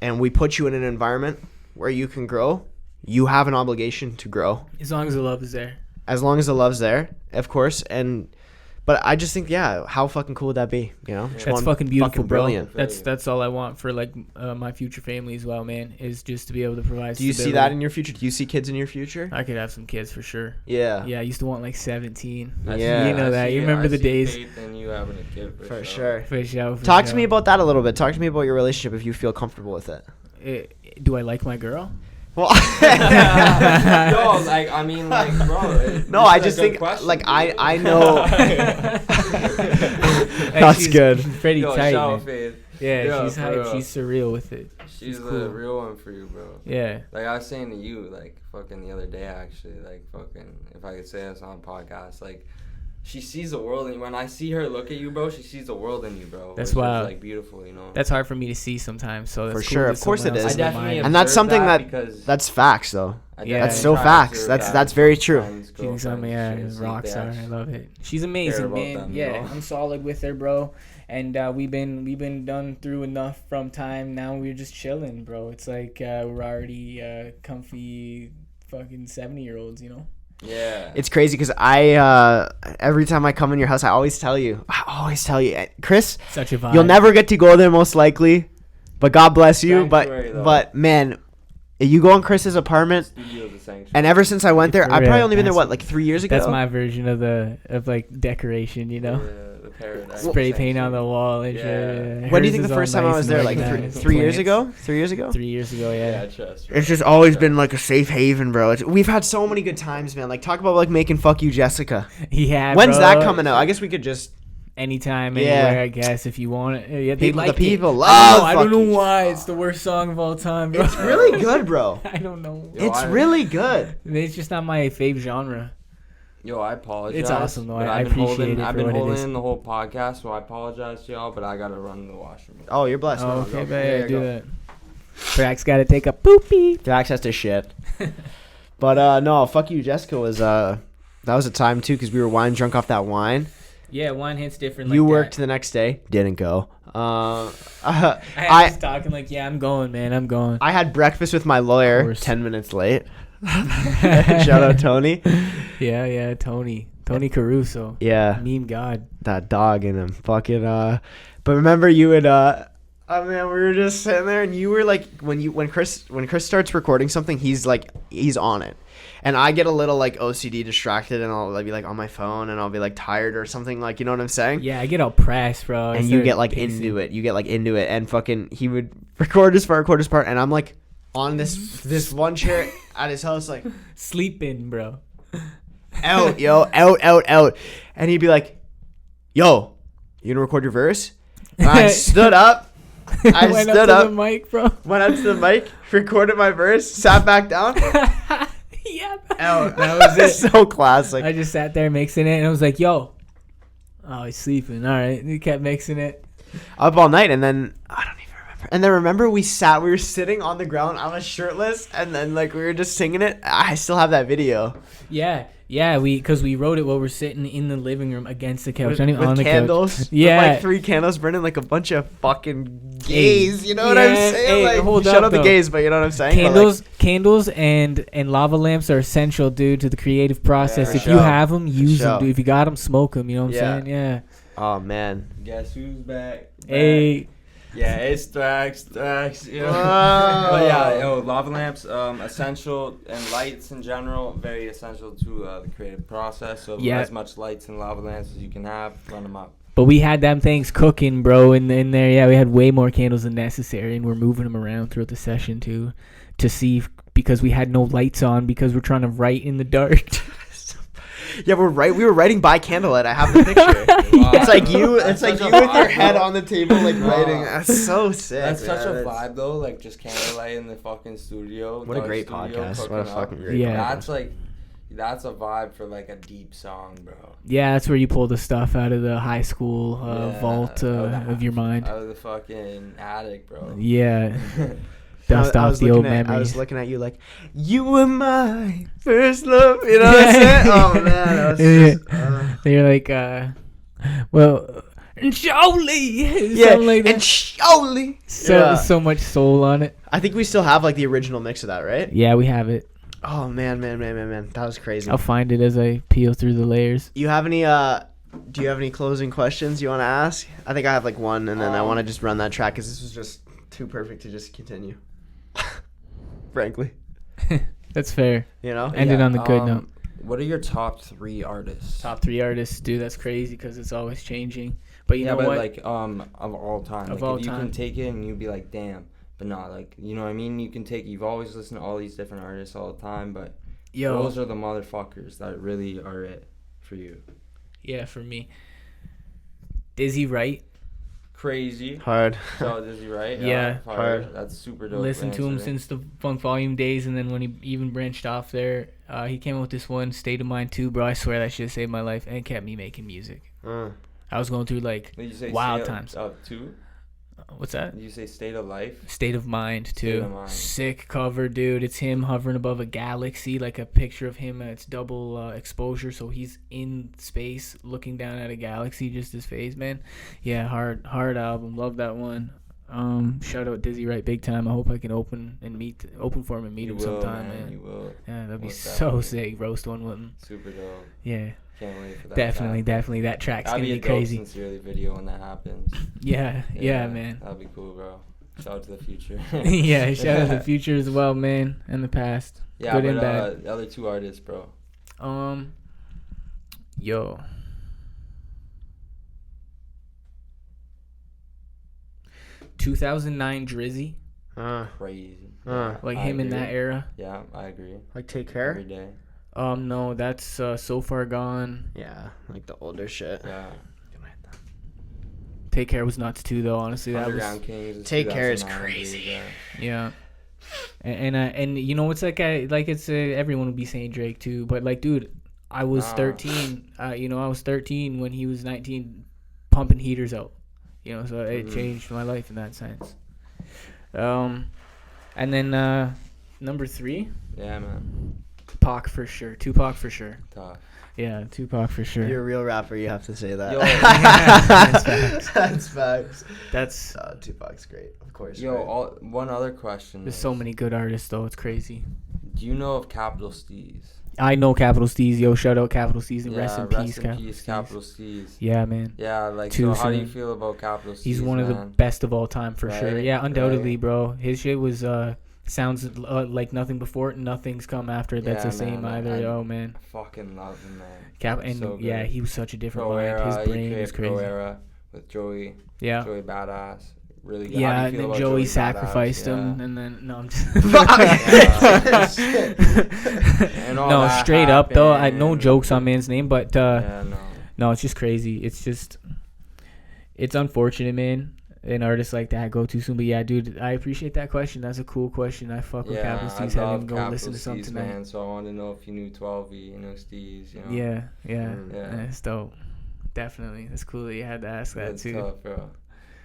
and we put you in an environment where you can grow, you have an obligation to grow. As long as the love is there. As long as the love's there, of course. But I just think, how fucking cool would that be? You know, Just That's one fucking beautiful, bro. brilliant. That's all I want for like my future family as well, man. Is just to be able to provide. Do you see that in your future? Do you see kids in your future? I could have some kids for sure. Yeah. Yeah, I used to want like 17. Yeah. You know that. You remember the days. Faith in you having a kid For sure. For sure. Talk to me about that a little bit. Talk to me about your relationship if you feel comfortable with it. Do I like my girl? Well, Yo, like, I mean, like, bro. no, I just think, like, I know. That's good. She's pretty Yo, tight. shout out Man. Faith. Yeah, Yo, she's for hype. real. She's surreal with it. She's cool. a real one for you, bro. Yeah. Like I was saying to you, like fucking the other day, actually, like fucking, if I could say this on a podcast, like she sees the world in you. When I see her look at you, bro, she sees the world in you, bro. That's which is, wild. like beautiful, you know. That's hard for me to see sometimes. So that's For cool sure. that Of course someone it else is. in I the definitely mind- And that's something because that's facts, though. Yeah. That's so try to facts. observe That's that very with true. friends, She's on me, girlfriends, shit, rock they star. I actually love it. She's amazing, about man. them, you Yeah, know? I'm solid with her, bro. And we've been done through enough from time. Now we're just chilling, bro. It's like we're already comfy, fucking 70-year-olds, you know. Yeah. It's crazy because I every time I come in your house, I always tell you, Chris, Such a vibe. you'll never get to go there most likely, but God bless you. Sanctuary, though. But man, you go in Chris's apartment, Studio's a sanctuary. and ever since I went there, For I've probably real, only been there that's- like 3 years ago. That's my version of like decoration, you know. The paradise. Spray paint on the wall and Yeah. shit. When do you Hers think is the all first time I nice was and there? Like organized. 3 years Plants. ago? 3 years ago? 3 years ago, yeah. Yeah, trust. It's just always been like a safe haven, bro. We've had so many good times, man. Like talk about like making "Fuck You, Jessica." Yeah. When's bro. that coming out? I guess we could just. Anytime, Yeah. anywhere, I guess, if you want it. Yeah, they People- the like people it. love I don't Fuck You. know why. It's the worst song of all time, bro. It's really good, bro. I don't know. Yo, It's really good. It's just not my fave genre. Yo, I apologize. It's awesome, though. but I I've been appreciate holding, it I've for been what it holding is. in the whole podcast, so I apologize to y'all, but I gotta run to the washroom. Oh, you're blessed. Oh, No, okay, go. but Yeah, yeah, do go. that. Thraxxx got to take a poopy. Dax has to shit. But no, "Fuck You, Jessica" was that was a time too because we were wine drunk off that wine, Yeah, wine hits different. You like worked that. the next day, didn't go. I I was talking like, yeah, I'm going, man. I'm going. I had breakfast with my lawyer course. 10 minutes late. Shout out Tony. Yeah, Tony Caruso. Yeah, Meme god. that dog in him. Fucking but remember you would oh man, we were just sitting there and you were like when Chris starts recording something, he's on it. And I get a little like OCD distracted and I'll be like on my phone and I'll be like tired or something, like, you know what I'm saying? Yeah, I get all pressed, bro. And you get like into it. You get like into it and fucking he would record his part and I'm like on this one chair at his house like sleeping, bro. out, yo, out. And he'd be like, yo, you gonna record your verse? And I stood up. I went stood up up, to the mic, bro. went up to the mic, recorded my verse, sat back down. Yeah, Out. that was it. So classic. I just sat there mixing it, and I was like, "Yo, oh, he's sleeping. All right." And he kept mixing it. Up all night, and then I don't even remember. And then remember we were sitting on the ground. I was shirtless, and then like we were just singing it. I still have that video Yeah. Because we wrote it while we're sitting in the living room against the couch, with, not even on the candles. couch. Yeah, with like 3 candles burning, like a bunch of fucking gays. You know what I'm Yeah, saying? hey, like, hold shout up, out the though. gays, but you know what I'm saying? But, like, Candles, and lava lamps are essential, dude, to the creative process. for If sure. you have them, use sure. them, dude. If you got them, smoke them. You know what I'm Yeah. saying? Yeah. oh man. Guess who's back? Hey. Yeah, it's Thraxxx. You know? Whoa. But yeah, lava lamps, essential, and lights in general, very essential to the creative process. So Yeah. as much lights and lava lamps as you can have, run them up. But we had them things cooking, bro, in there. Yeah, we had way more candles than necessary, and we're moving them around throughout the session too, to see because we had no lights on because we're trying to write in the dark. Yeah, we were writing by candlelight. I have the picture. Wow. It's like you with That's such a your vibe, head bro. on the table, like Wow. writing. That's so sick. That's such man. a That's- vibe though, like just candlelight in the fucking studio. What a dark great studio, podcast. cooking What a up. fucking great Yeah. podcast. That's a vibe for like a deep song, bro. Yeah, that's where you pull the stuff out of the high school Yeah, vault of your mind. Out of the fucking attic, bro. Yeah, dust I off was the old looking at- I memories. was looking at you like, you were my first love. You know what I'm saying? Oh man, that was just, You're like, well, surely, yeah, something like that. and surely. So much soul on it. I think we still have like the original mix of that, right? Yeah, we have it. Oh man, that was crazy. I'll find it as I peel through the layers. You have any do you have any closing questions you want to ask? I think I have like one, and then I want to just run that track because this was just too perfect to just continue. Frankly, That's fair. you know. Ended on the good note. What are your top 3 artists? Top 3 artists, dude. That's crazy because it's always changing. But you know what? like of all time. Of like, all if you time. can take it and you'd be like, damn. But not like, you know what I mean? You've always listened to all these different artists all the time, but Yo, those are the motherfuckers that really are it for you. yeah, for me, Dizzy Wright. Crazy. Hard. So Dizzy, right? Yeah. Fire. Hard. That's super dope. Listened to him answer. since the Funk Volume days, and then when he even branched off there, he came out with this one, State of Mind 2, bro. I swear that shit saved my life and kept me making music. I was going through like Did you say wild State times. Of 2? What's that? Did you say State of Life? State of Mind too. State of Mind. Sick cover, dude. It's him hovering above a galaxy, like a picture of him. It's double exposure, so he's in space looking down at a galaxy, just his face, man. Yeah, hard album. Love that one. Shout out Dizzy Wright big time. I hope I can open for him and meet You him will, sometime, man. man. You will. Yeah, that'd be Most so definitely. sick. Roast one with him. Super dope. Yeah, Can't wait for that. definitely. That track's That'd gonna be be a dope crazy. Sincerely video when that happens. Yeah, man. That'd be cool, bro. Shout out to the future. Yeah, shout out to the future as well, man, and the past. Yeah, Good but and bad. the other 2 artists, bro. Yo. ...2009 Drizzy. Crazy. Like I him in agree. that era. Yeah, I agree. Like Take Every Care. day. No, that's So Far Gone. Yeah, like the older shit. Yeah. Take Care was nuts too, though. Honestly, that was Underground Kings. is Take Care is 2009, crazy. dude, yeah. And you know it's like everyone would be saying Drake too, but like dude, I was 13. I was 13 when he was 19, pumping heaters out. So it changed my life in that sense. And then number 3, Yeah, man. Tupac for sure. Tupac for sure. Tough. Yeah, Tupac for sure. You're a real rapper. You have to say that. Yo. That's facts. That's facts. That's Tupac's great, of course. Yo, right? one other question. there's is, so many good artists though. It's crazy. Do you know of Capital Steez? I know Capital Steez. Yo, shout out Capital Steez and Yeah, rest in peace, Capital Steez. Yeah, man. Yeah, like, Too so how do you soon. feel about Capital Steez, He's one of the man? best of all time for sure. Right, Yeah, undoubtedly, right. bro. His shit was sounds like nothing before it, nothing's come after. That's Yeah, the same man, either. I Oh man, fucking love him, man. and So yeah, good. he was such a different Pro mind. Era, His he brain created was crazy. Pro Era with Joey. Yeah. Joey Badass. Really good. Yeah, How do and you feel then about Joey Joey sacrificed Badass? him, Yeah. and then no, I'm just And all no, that straight up though. I no happened. jokes on man's name, but Yeah, no. no, it's just crazy. It's unfortunate, man. An artist like that go too soon, but yeah, dude, I appreciate that question. That's a cool question. I fuck with Yeah, Capital I Steez. Have love him go Capital listen to something Steez, tonight. man. So I wanted to know if you knew 12E, you know Steez, you know. Yeah, yeah, Yeah. that's dope. Definitely, that's cool that you had to ask that That's too. tough, bro.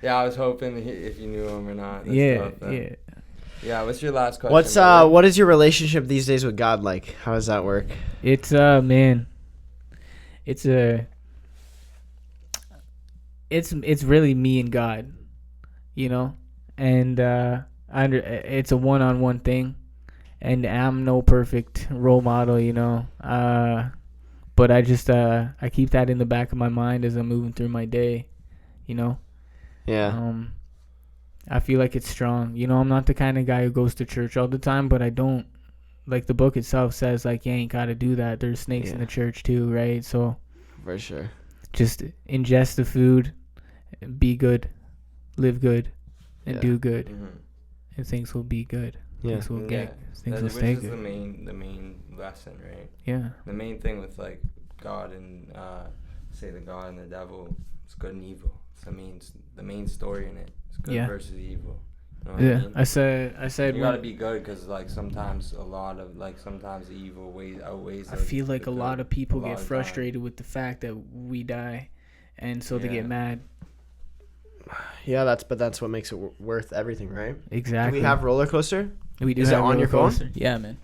Yeah, I was hoping if you knew him or not. That's Yeah, tough, man. yeah. Yeah, what's your last question? What's brother? what is your relationship these days with God like? How does that work? It's man, it's really me and God, you know, and it's a one-on-one thing, and I'm no perfect role model, you know, but I just I keep that in the back of my mind as I'm moving through my day, you know. Yeah. I feel like it's strong. You know, I'm not the kind of guy who goes to church all the time, but I don't, like the book itself says, like, you ain't got to do that. There's snakes in the church too, right? So For sure. just ingest the food, be good, live good, and Yeah. do good, Mhm. and things will be good. Yeah. Things will Yeah. things will Which stay is the good. main lesson, right? Yeah. The main thing with like God and say the God and the devil, it's good and evil. It's the main story in it. It's good Yeah. versus evil. You know what I Yeah. mean? I said You when- gotta be good because like sometimes the evil outweighs. I feel like the a lot good of people a lot get of time. frustrated with the fact that we die, and so they Yeah. get mad. Yeah, that's what makes it worth everything, right? Exactly. Do we have roller coaster? We do Is it have on your roller phone? coaster. Yeah, man.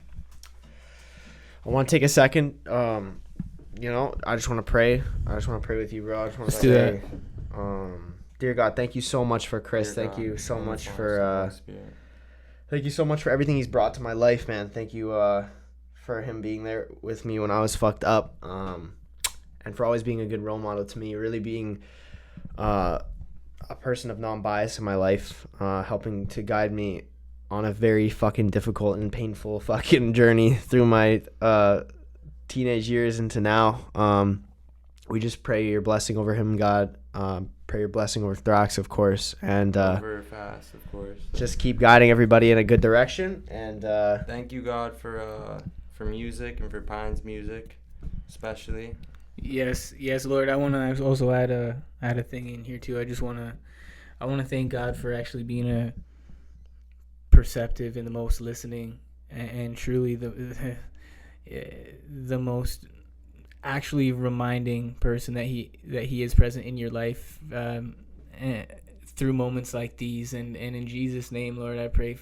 I want to take a second. You know, I just want to pray. I just want to pray with you, bro. I just want to Let's do say, dear God, thank you so much for Chris. Dear Thank God, you so Son, much Father, for Son, Holy Spirit. thank you so much for everything he's brought to my life, man. Thank you for him being there with me when I was fucked up, and for always being a good role model to me. Really being a person of non-bias in my life, helping to guide me on a very fucking difficult and painful fucking journey through my teenage years into now. We just pray your blessing over him, God. Pray your blessing over Thraxxx, of course, and Over fast, of course. just keep guiding everybody in a good direction. And Thank you, God, for music and for Pine's music, especially. Yes, Lord. I want to also add a thing in here too. I want to thank God for actually being a perceptive and the most listening and truly the most actually reminding person that he is present in your life through moments like these. And in Jesus' name, Lord, I pray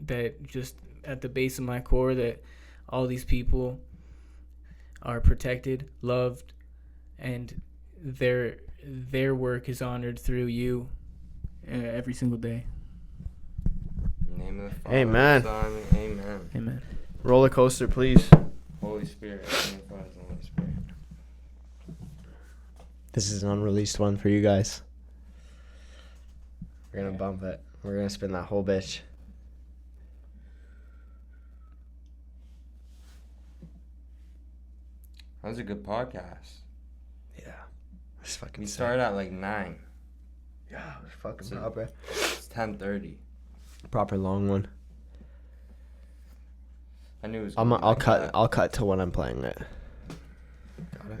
that just at the base of my core that all these people are protected, loved, and their work is honored through you every single day. In the name of the Father, Amen. Son, amen. Amen. roller coaster, please. Holy Spirit. In the name of the Father, Son, Holy Spirit. This is an unreleased one for you guys. We're gonna bump it. We're gonna spin that whole bitch. That was a good podcast. Yeah. It's fucking We sick. started at like 9. Yeah, it was fucking So- proper. It's 10:30. Proper long one. I knew it was. I'll gonna be like that. I'll cut to when I'm playing it. Got it.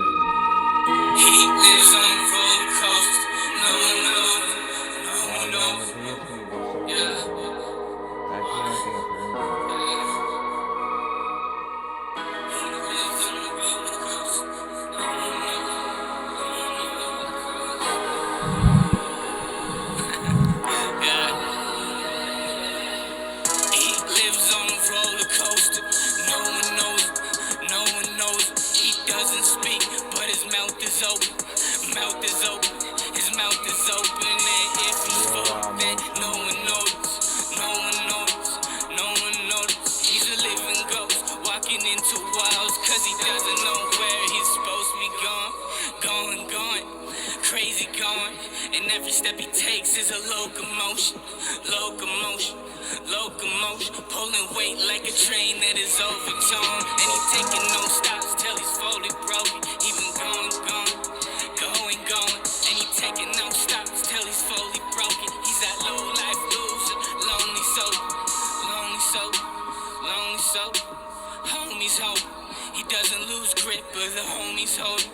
He lives on the roller coaster. No one knows. No one knows. He lives on the roller coaster. No one knows. No one knows. mouth is open. Mouth is open. His mouth is open. And if he spoke, then no one noticed. No one noticed. No one noticed. He's a living ghost, walking into wilds, cause he doesn't know where he's supposed to be going. Going. Crazy going. And every step he takes is a locomotion. Locomotion. Pulling weight like a train that is overturned. And he taking no stops till he's fully broken. Even going. And he taking no stops till he's fully broken. He's that low life loser. Lonely soul. Homies hold. He doesn't lose grip, but the homies hold.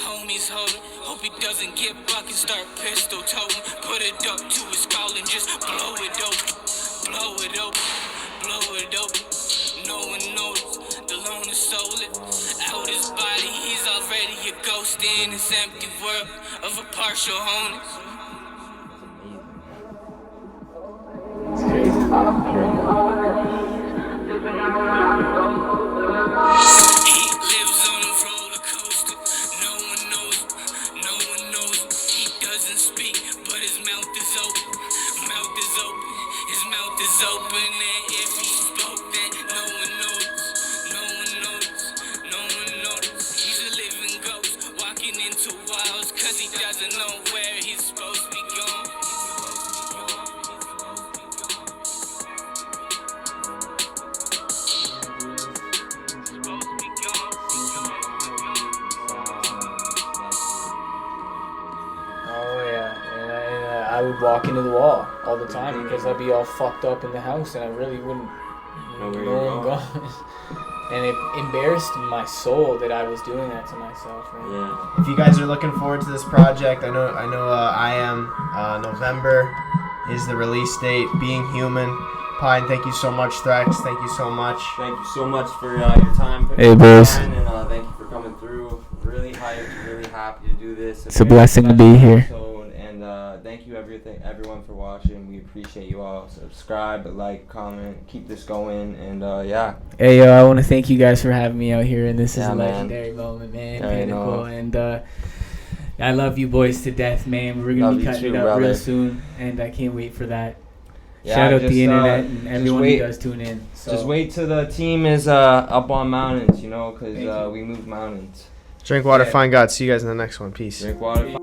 Hope he doesn't get buck and start pistol toting. Put it up to his skull and just blow it open. No one knows the loner soul out his body. He's already a ghost in this empty world of a partial wholeness. He lives on a roller coaster. No one knows. He doesn't speak, but his mouth is open. His mouth is open, and if he spoke, then no one noticed. He's a living ghost, walking into wilds, cause he doesn't know where he's supposed to be going. Oh yeah, and I would walk into the wall all the time because I'd be all fucked up in the house and I really wouldn't know where I'm going. And it embarrassed my soul that I was doing that to myself. Man. Yeah. If you guys are looking forward to this project, I know I am. November is the release date. Being Human. Pine, thank you so much. Thraxxx, thank you so much. Thank you so much for your time. Hey, boys. And thank you for coming through. Really hyped, really happy to do this. It's a blessing to be here. And thank you everyone for watching. We appreciate you all. Subscribe, like, comment, keep this going, and yeah. Hey yo, I want to thank you guys for having me out here, and this is a man. legendary moment, man. Yeah, I Pinnacle, know. and I love you boys to death, man. We're gonna Love be you cutting too, it up brother. real soon, and I can't wait for that. Yeah, Shout out just, the internet and just everyone wait. who does tune in. So. Just wait till the team is up on mountains, Thank you. because we move mountains. Drink water, Yeah. find God. See you guys in the next one. Peace. Drink water.